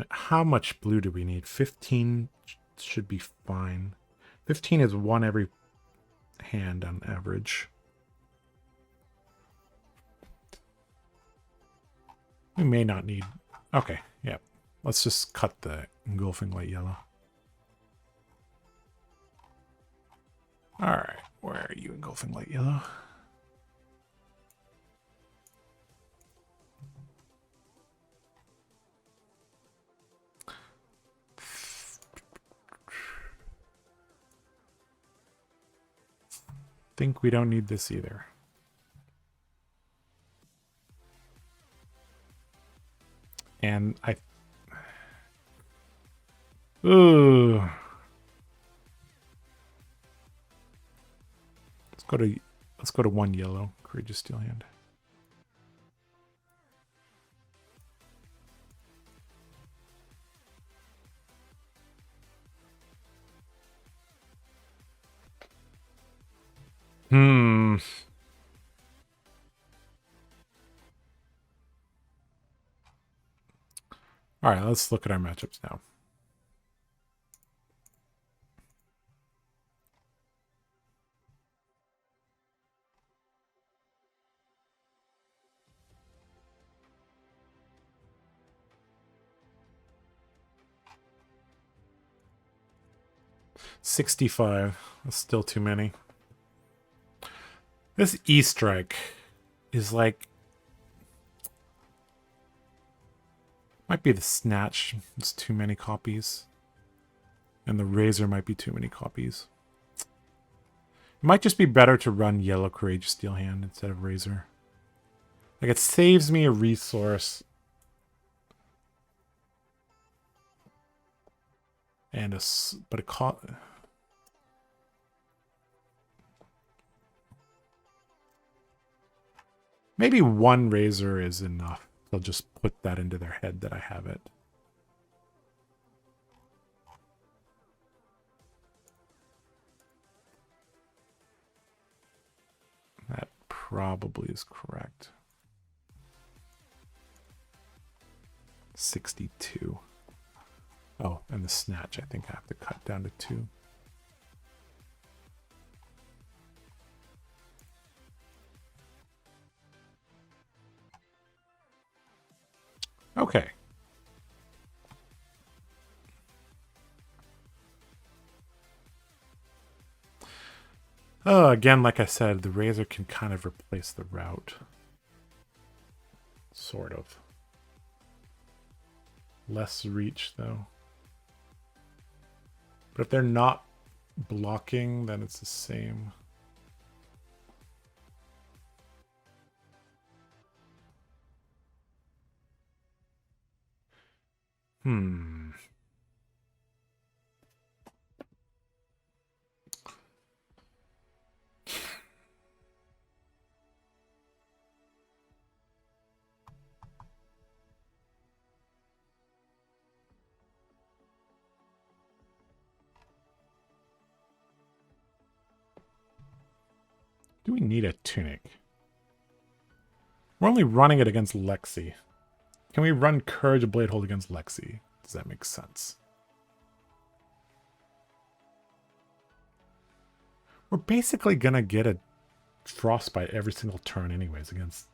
[SPEAKER 1] How much blue do we need? 15 should be fine. 15 is 1 every hand on average. We may not need... Okay, yeah. Let's just cut the Engulfing Light Yellow. Alright, where are you, Engulfing Light Yellow? Think we don't need this either. And ooh. Let's go to 1 yellow. Courageous Steel Hand. All right, let's look at our matchups now. 65. That's still too many. This E-Strike is like... Might be the Snatch. It's too many copies. And the Razor might be too many copies. It might just be better to run Yellow Courageous Steel Hand instead of Razor. Like, it saves me a resource. And but it cost... Maybe one Razor is enough. They'll just put that into their head that I have it. That probably is correct. 62. Oh, and the Snatch, I think I have to cut down to 2. Okay. Oh, again, like I said, the Razor can kind of replace the route. Sort of. Less reach, though. But if they're not blocking, then it's the same. Do we need a Tunic? We're only running it against Lexi. Can we run Courage of Bladehold against Lexi? Does that make sense? We're basically going to get a Frostbite every single turn anyways against...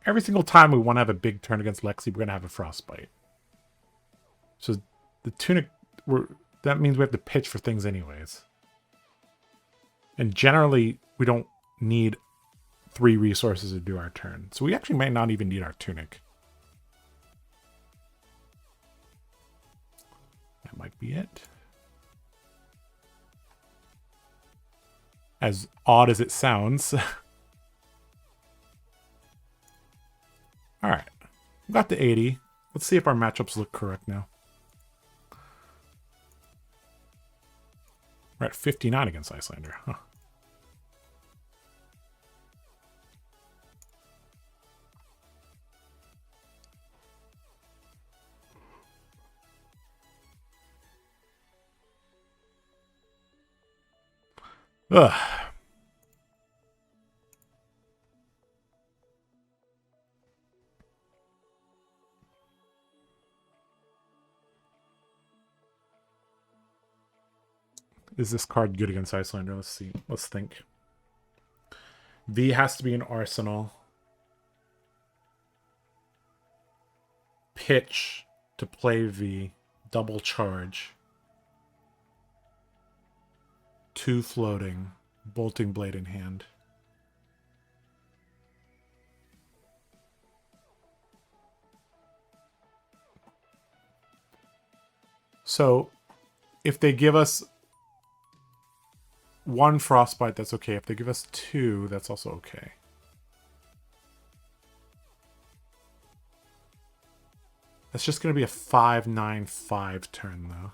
[SPEAKER 1] Every single time we want to have a big turn against Lexi, we're going to have a Frostbite. So the Tunic... that means we have to pitch for things anyways. And generally, we don't need 3 resources to do our turn. So we actually might not even need our Tunic. That might be it. As odd as it sounds. Alright. We got to 80. Let's see if our matchups look correct now. We're at 59 against Icelander. Huh. Ugh. Is this card good against Icelander? Let's see. Let's think. V has to be an arsenal. Pitch to play V. Double charge. 2 floating. Bolting Blade in hand. So, if they give us 1 Frostbite, that's okay. If they give us 2, that's also okay. That's just going to be a 5-9-5 turn, though.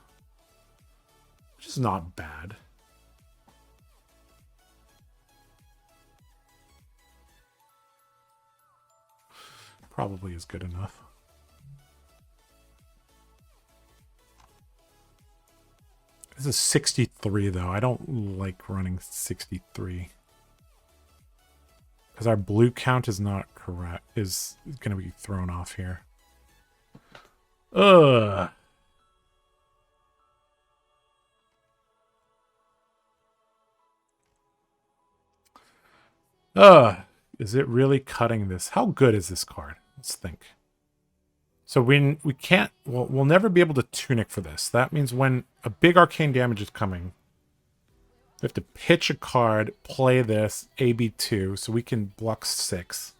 [SPEAKER 1] Which is not bad. Probably is good enough. This is 63, though. I don't like running 63. Because our blue count is not correct. Is going to be thrown off here. Ugh. Ugh. Is it really cutting this? How good is this card? Let's think. So we can't, we'll never be able to Tunic for this. That means when a big arcane damage is coming, we have to pitch a card, play this, AB2, so we can block 6.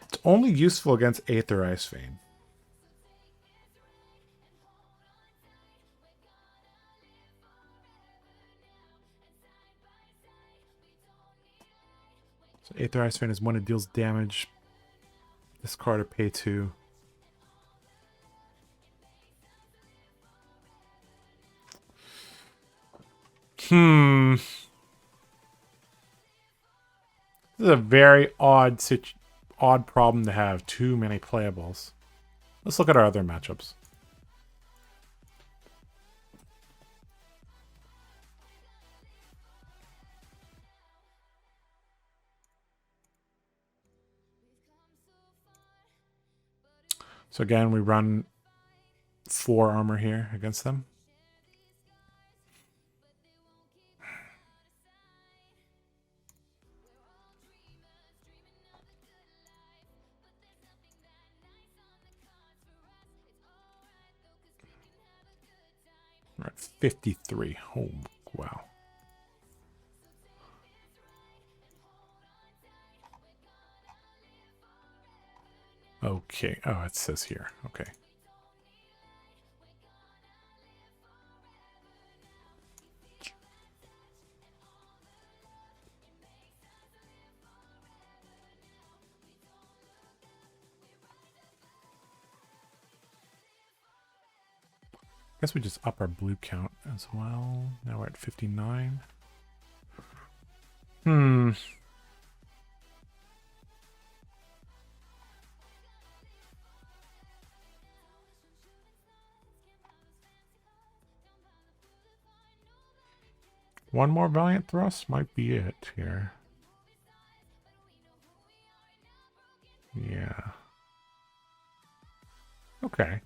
[SPEAKER 1] It's only useful against Aether Ice Vein. So Aether Ice Vein is one that deals damage. This card or pay 2. This is a very odd problem to have. Too many playables. Let's look at our other matchups. So again, we run 4 armor here against them. We're at 53. Oh, wow. Okay. Oh, it says here. Okay. I guess we just up our blue count as well. Now we're at 59. One more Valiant Thrust might be it here. Yeah. Okay.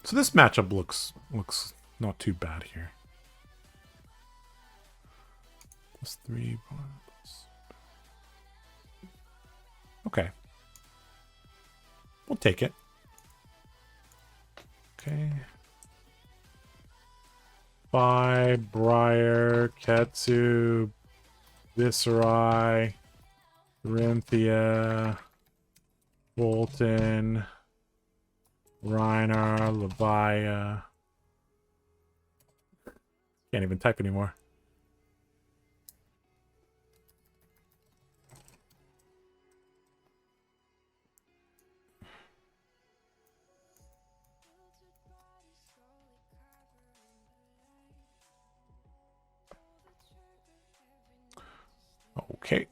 [SPEAKER 1] So this matchup looks not too bad here. +3. Okay. We'll take it. Okay. 5, Briar, Ketsu, Viserai, Rinthia, Boltyn, Reiner, Levia. Can't even type anymore. Okay.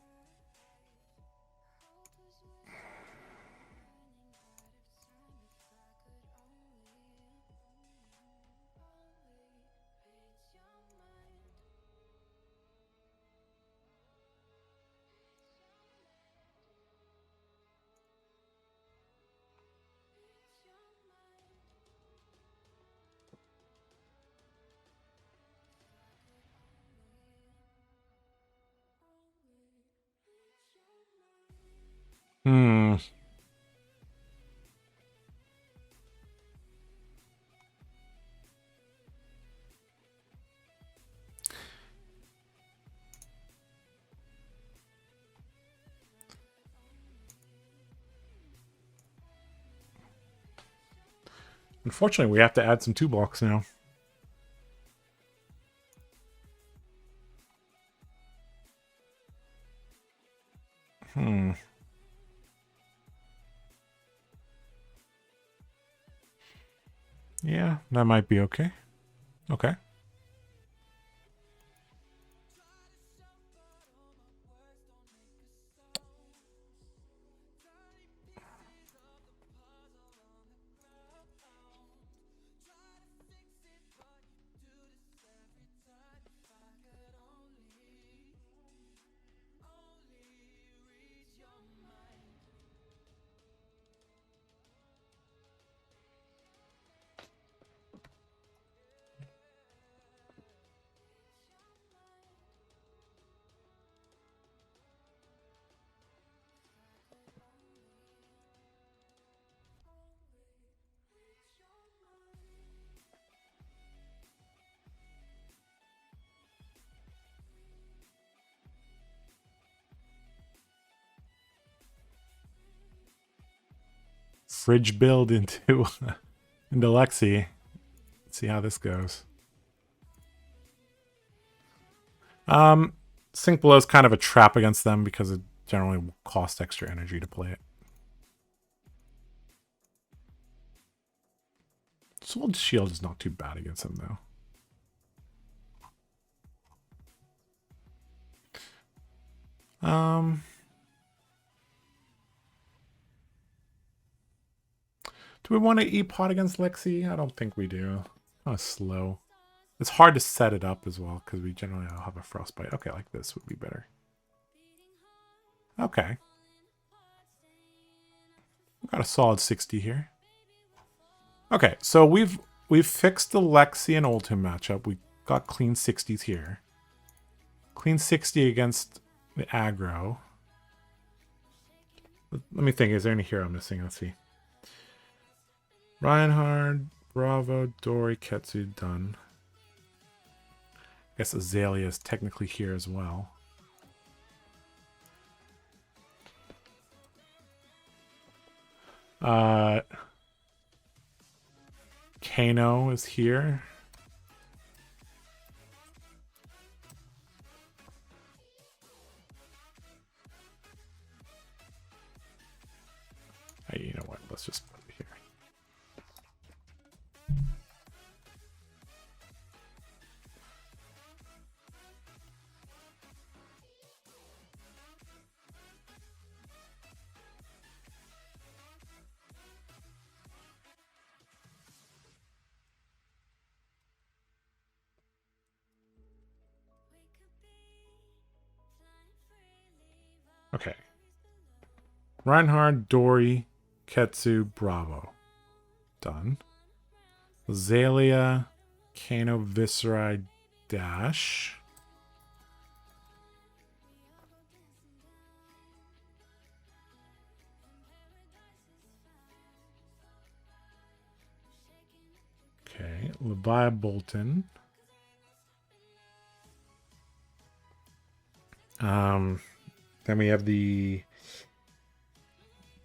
[SPEAKER 1] Unfortunately, we have to add some 2 blocks now. Yeah, that might be okay. Okay. fridge build into into Lexi. Let's see how this goes. Sink Below is kind of a trap against them because it generally will cost extra energy to play it. Sword Shield is not too bad against him though. Do we want to E-Pot against Lexi? I don't think we do. Kind of slow. It's hard to set it up as well because we generally all have a Frostbite. Okay, like this would be better. Okay. We've got a solid 60 here. Okay, so we've fixed the Lexi and Oldhim matchup. We got clean 60s here. Clean 60 against the aggro. Let me think, is there any hero missing? Let's see. Reinhardt, Bravo, Dory, Ketsu, done. I guess Azalea is technically here as well. Kano is here. Hey, you know what? Let's just put it here. Okay. Reinhardt, Dory, Ketsu, Bravo. Done. Azalea, Kano, Viserai, Dash. Okay. Levi, Boltyn. Then we have the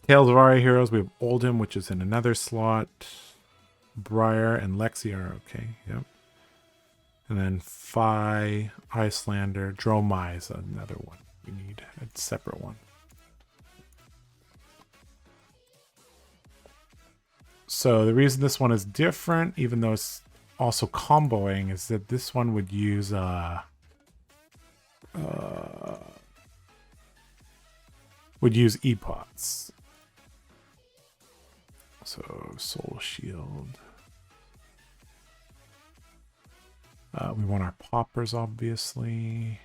[SPEAKER 1] Tales of Aria heroes. We have Oldhim, which is in another slot. Briar and Lexi are okay. Yep. And then Phi, Icelander, Dromai is another one we need. A separate one. So the reason this one is different, even though it's also comboing, is that this one would use E-Pots. So Soul Shield. We want our poppers, obviously.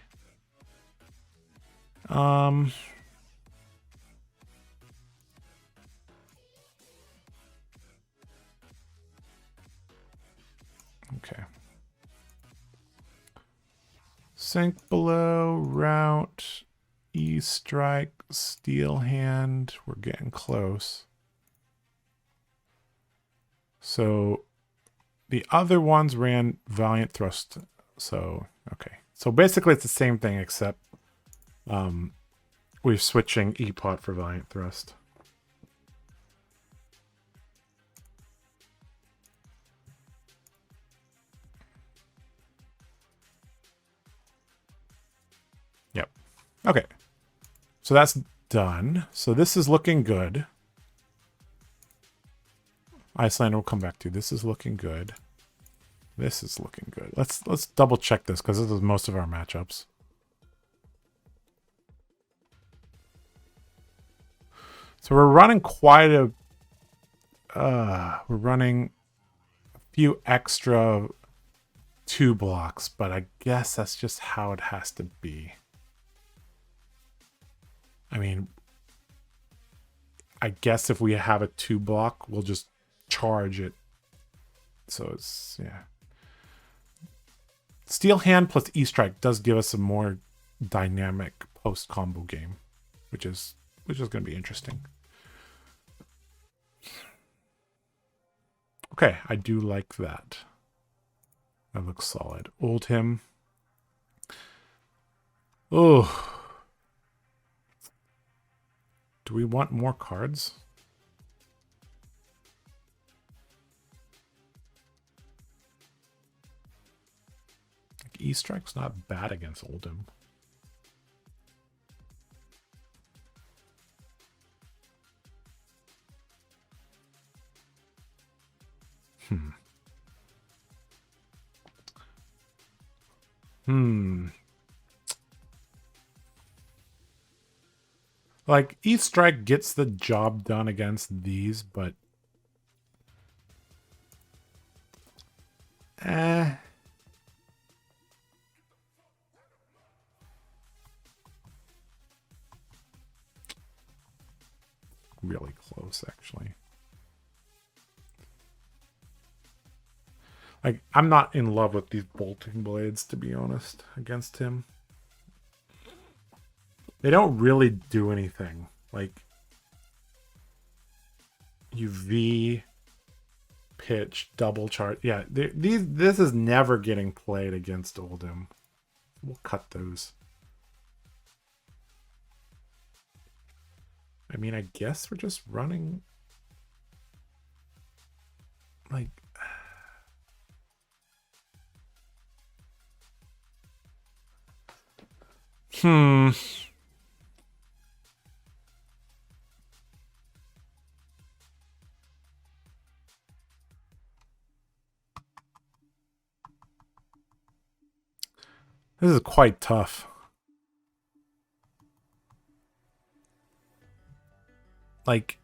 [SPEAKER 1] Okay. Sink Below, Route, E-Strike, Steel Hand. We're getting close. So the other ones ran Valiant Thrust. So, okay. So basically it's the same thing except we're switching E-Pot for Valiant Thrust. Yep. Okay. So that's done. So this is looking good. Icelander will come back to. This is looking good. This is looking good. Let's double check this because this is most of our matchups. So we're running quite a we're running a few extra 2 blocks, but I guess that's just how it has to be. I mean, I guess if we have a 2 block, we'll just charge it. So it's, yeah. Steel Hand plus E-Strike does give us a more dynamic post-combo game, which is going to be interesting. Okay, I do like that. That looks solid. Oldhim. Oh. Do we want more cards? E-Strike's not bad against Oldhim. Like, E-Strike gets the job done against these, but... Really close, actually. Like, I'm not in love with these bolting blades, to be honest, against him. They don't really do anything. Like, you V, pitch, double chart. Yeah, this is never getting played against Oldhim. We'll cut those. I mean, I guess we're just running... Like... This is quite tough. Like,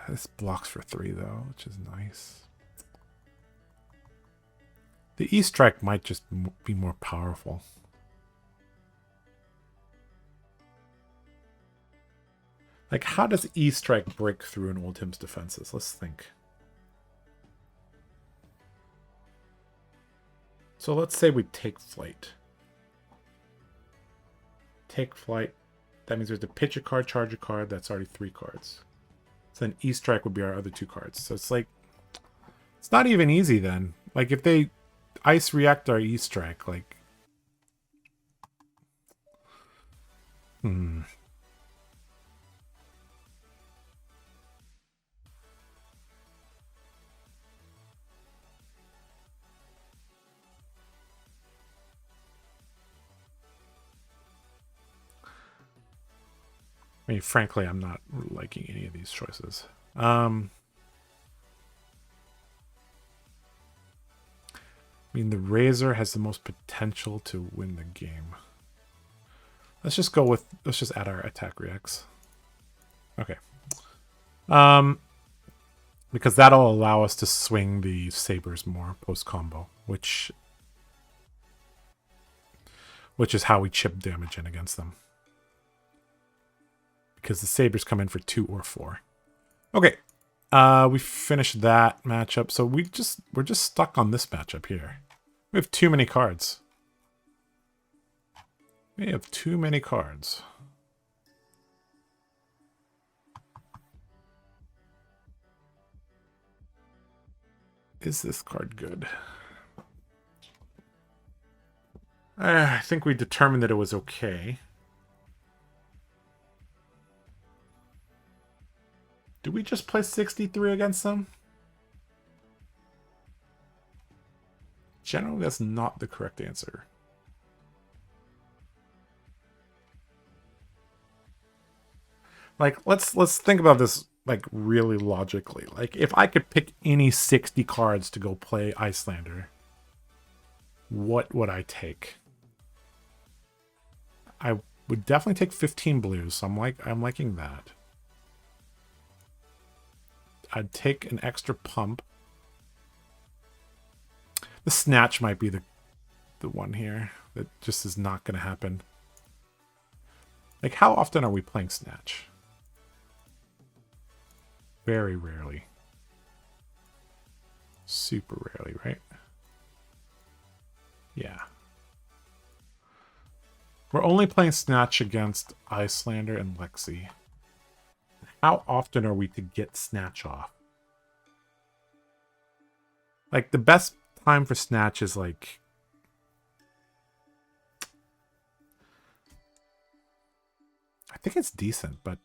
[SPEAKER 1] this blocks for 3, though, which is nice. The E-Strike might just be more powerful. Like, how does E-Strike break through in Oldhim's defenses? Let's think. So let's say we take flight. Take flight. That means we have to pitch a card, charge a card. That's already 3 cards. So then E-Strike would be our other 2 cards. So it's like, it's not even easy then. Like, if they ice react our E-Strike, like... I mean, frankly, I'm not liking any of these choices. I mean, the Razor has the most potential to win the game. Let's just go with... Let's just add our attack reacts. Okay. Because that'll allow us to swing the Sabers more post-combo, which is how we chip damage in against them. Because the Sabers come in for 2 or 4. Okay. We finished that matchup. So we're just stuck on this matchup here. We have too many cards. We have too many cards. Is this card good? I think we determined that it was okay. Do we just play 63 against them? Generally, that's not the correct answer. Like, let's think about this, like, really logically. Like, if I could pick any 60 cards to go play Icelander, what would I take? I would definitely take 15 blues. So I'm liking that. I'd take an extra pump. The Snatch might be the one here that just is not going to happen. Like, how often are we playing Snatch? Very rarely. Super rarely, right? Yeah. We're only playing Snatch against Icelander and Lexi. How often are we to get Snatch off? Like, the best time for Snatch is, like... I think it's decent, but...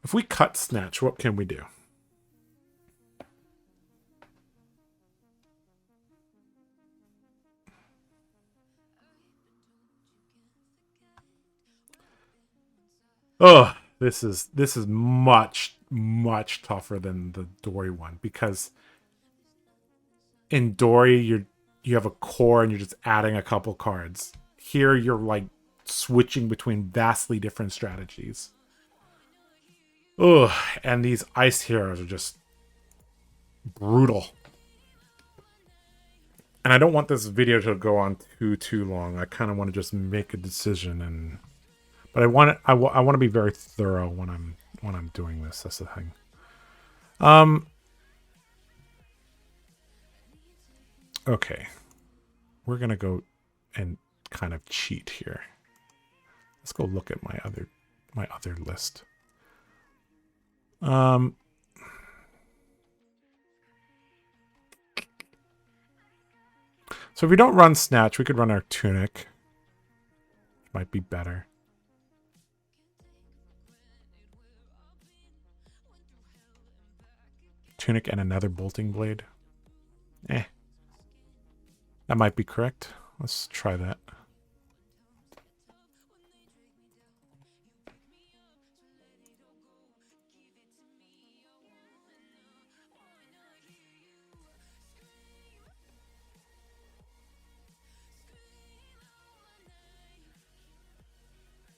[SPEAKER 1] If we cut Snatch, what can we do? Oh, this is much tougher than the Dory one, because in Dory you have a core and you're just adding a couple cards. Here you're like switching between vastly different strategies. Ugh, and these ice heroes are just brutal. And I don't want this video to go on too long. I kind of want to just make a decision, and but I want to be very thorough when I'm doing this. That's the thing. Okay. We're going to go and kind of cheat here. Let's go look at my other list. So if we don't run Snatch, we could run our Tunic. Might be better. Tunic and another Bolting Blade. That might be correct. Let's try that.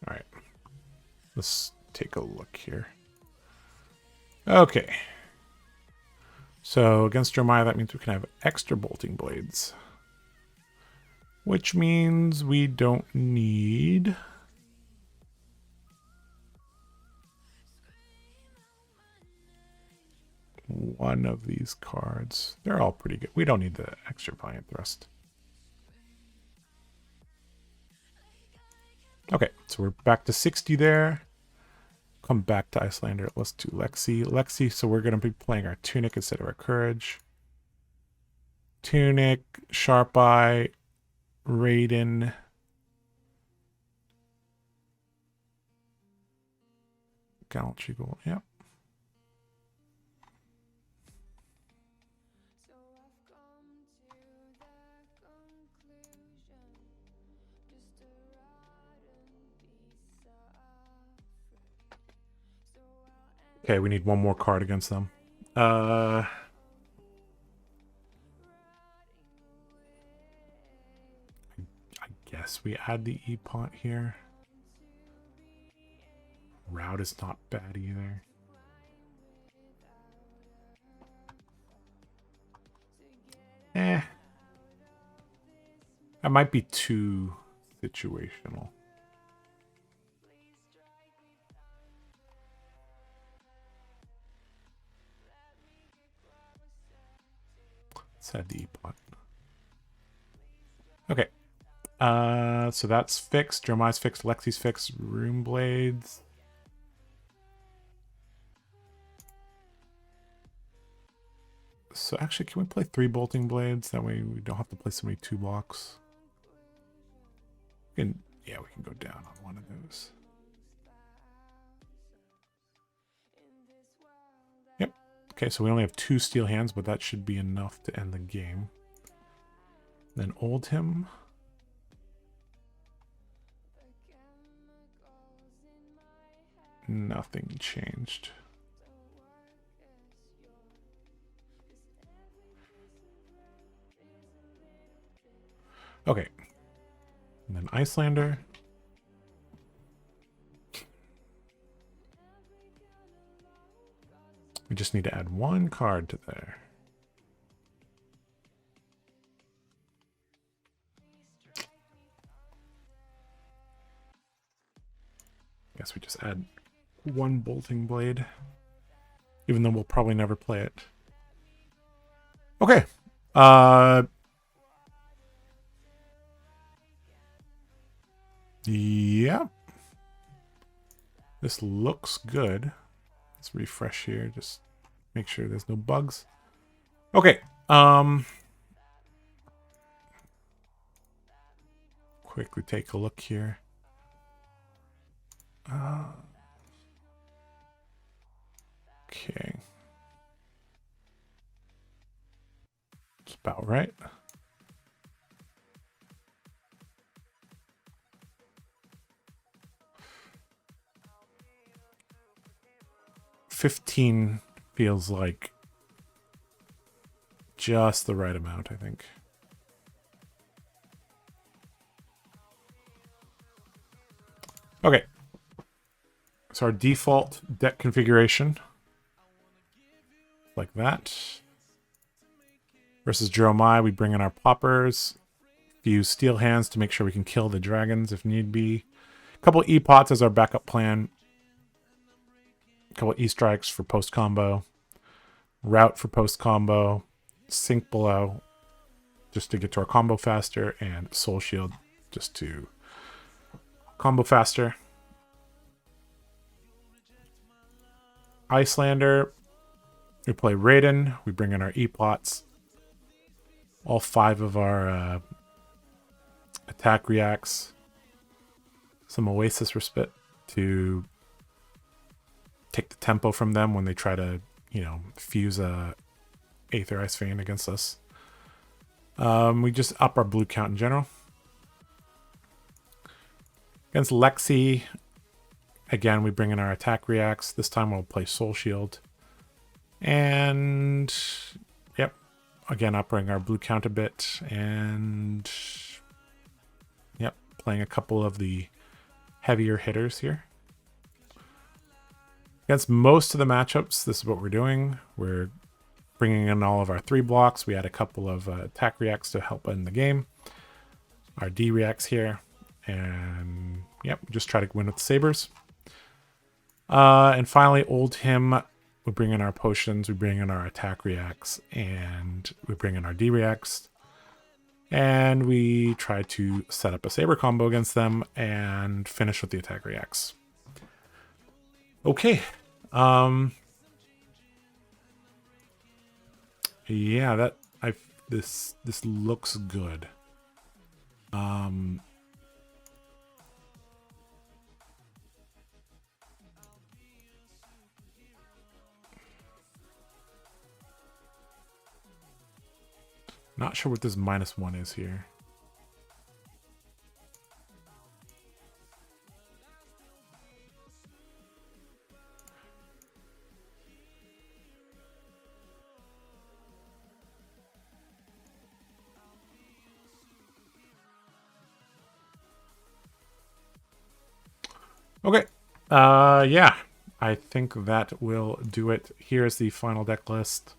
[SPEAKER 1] All right. Let's take a look here. Okay. So against Jeremiah, that means we can have extra Bolting Blades. Which means we don't need... one of these cards. They're all pretty good. We don't need the extra Valiant Thrust. Okay, so we're back to 60 there. Come back to Icelander. Let's do Lexi. So we're going to be playing our Tunic instead of our Courage. Tunic, Sharp Eye, Raiden. Gallantry Gold, yep. Okay, we need one more card against them. I guess we add the E-Pot here. Route is not bad either. That might be too situational. Let's add the E-Pot. Okay. So that's fixed. Jeremiah's fixed. Lexi's fixed. Room Blades. So actually, can we play 3 Bolting Blades? That way we don't have to play so many 2 blocks. Yeah, we can go down on one of those. Yep. Okay, so we only have 2 steel hands, but that should be enough to end the game. Then Old him. Nothing changed. Okay. And then Icelander. We just need to add 1 card to there. Guess we just add 1 Bolting Blade. Even though we'll probably never play it. Okay. Yeah. This looks good. Let's refresh here. Just make sure there's no bugs. Okay. Quickly take a look here. Okay. It's about right. $15 feels like just the right amount, I think. Okay. So our default deck configuration, like that. Versus Jeremiah, we bring in our poppers, few steel hands to make sure we can kill the dragons if need be. A couple E-pots as our backup plan. A couple E-strikes for post-combo. Route for post-combo. Sink below just to get to our combo faster. And Soul Shield just to combo faster. Icelander. We play Raiden. We bring in our E-pots. All 5 of our attack reacts. Some Oasis Respite to take the tempo from them when they try to, you know, fuse a Aether Ice Vein against us. We just up our blue count in general. Against Lexi, again, we bring in our attack reacts. This time we'll play Soul Shield. And, yep, again, upping our blue count a bit. And, yep, playing a couple of the heavier hitters here. Against most of the matchups, this is what we're doing. We're bringing in all of our 3 blocks. We add a couple of attack reacts to help end the game. Our D reacts here. And, yep, just try to win with the sabers. And finally, Old Him. We bring in our potions. We bring in our attack reacts. And we bring in our D reacts. And we try to set up a saber combo against them and finish with the attack reacts. Okay. Yeah, this looks good. Not sure what this -1 is here. Okay. Yeah. I think that will do it. Here's the final deck list.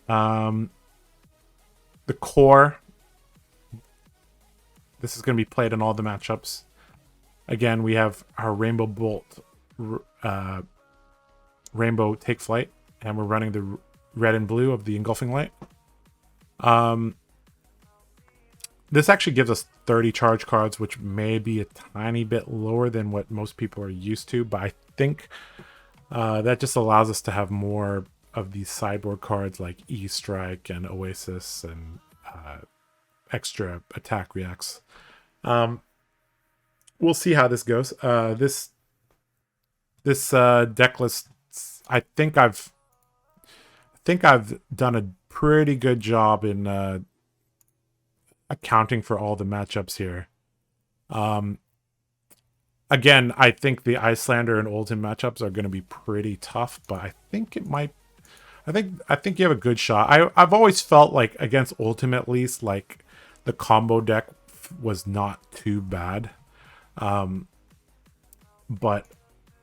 [SPEAKER 1] The core. This is going to be played in all the matchups. Again, we have our Rainbow Bolt, Rainbow Take Flight, and we're running the red and blue of the Engulfing Light. This actually gives us 30 charge cards, which may be a tiny bit lower than what most people are used to, but I think that just allows us to have more of these sideboard cards like E-Strike and Oasis and extra attack reacts. We'll see how this goes. This deck list, I think I've done a pretty good job in accounting for all the matchups here. Again, I think the Icelander and Oldhim matchups are going to be pretty tough, but I think it might. I think you have a good shot. I've always felt like against Oldhim, at least, like the combo deck was not too bad. But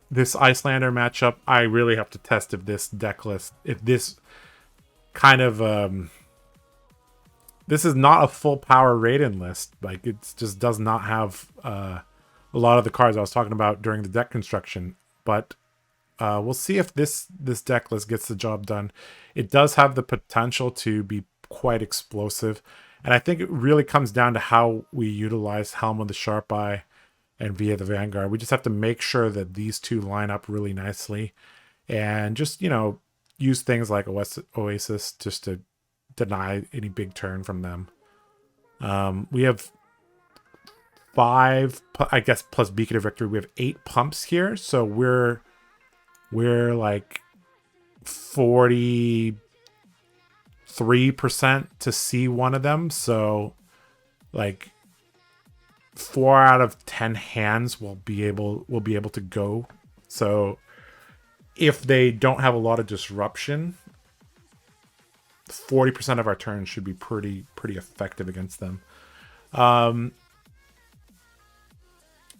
[SPEAKER 1] this Icelander matchup, I really have to test if this deck list, if this kind of this is not a full power Raiden list. Like, it just does not have a lot of the cards I was talking about during the deck construction. But we'll see if this deck list gets the job done. It does have the potential to be quite explosive. And I think it really comes down to how we utilize Helm of the Sharp Eye and Via the Vanguard. We just have to make sure that these two line up really nicely. And just, you know, use things like Oasis just to deny any big turn from them. We have 5, I guess, plus Beacon of Victory. We have 8 pumps here, so we're like 43% to see one of them. So like 4 out of 10 hands will be able to go. So if they don't have a lot of disruption, 40% of our turns should be pretty effective against them.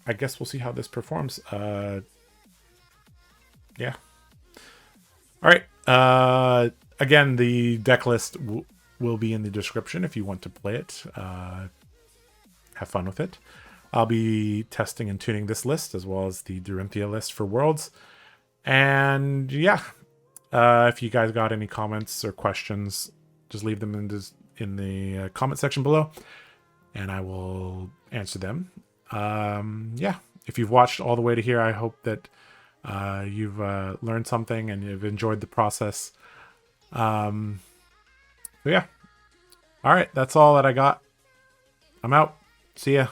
[SPEAKER 1] I guess we'll see how this performs. Yeah. All right. Again, the deck list will be in the description if you want to play it. Have fun with it. I'll be testing and tuning this list as well as the Dorinthia list for Worlds. And yeah, if you guys got any comments or questions, just leave them in the comment section below, and I will answer them. Yeah, if you've watched all the way to here, I hope that you've learned something and you've enjoyed the process. So yeah. All right, that's all that I got. I'm out. See ya.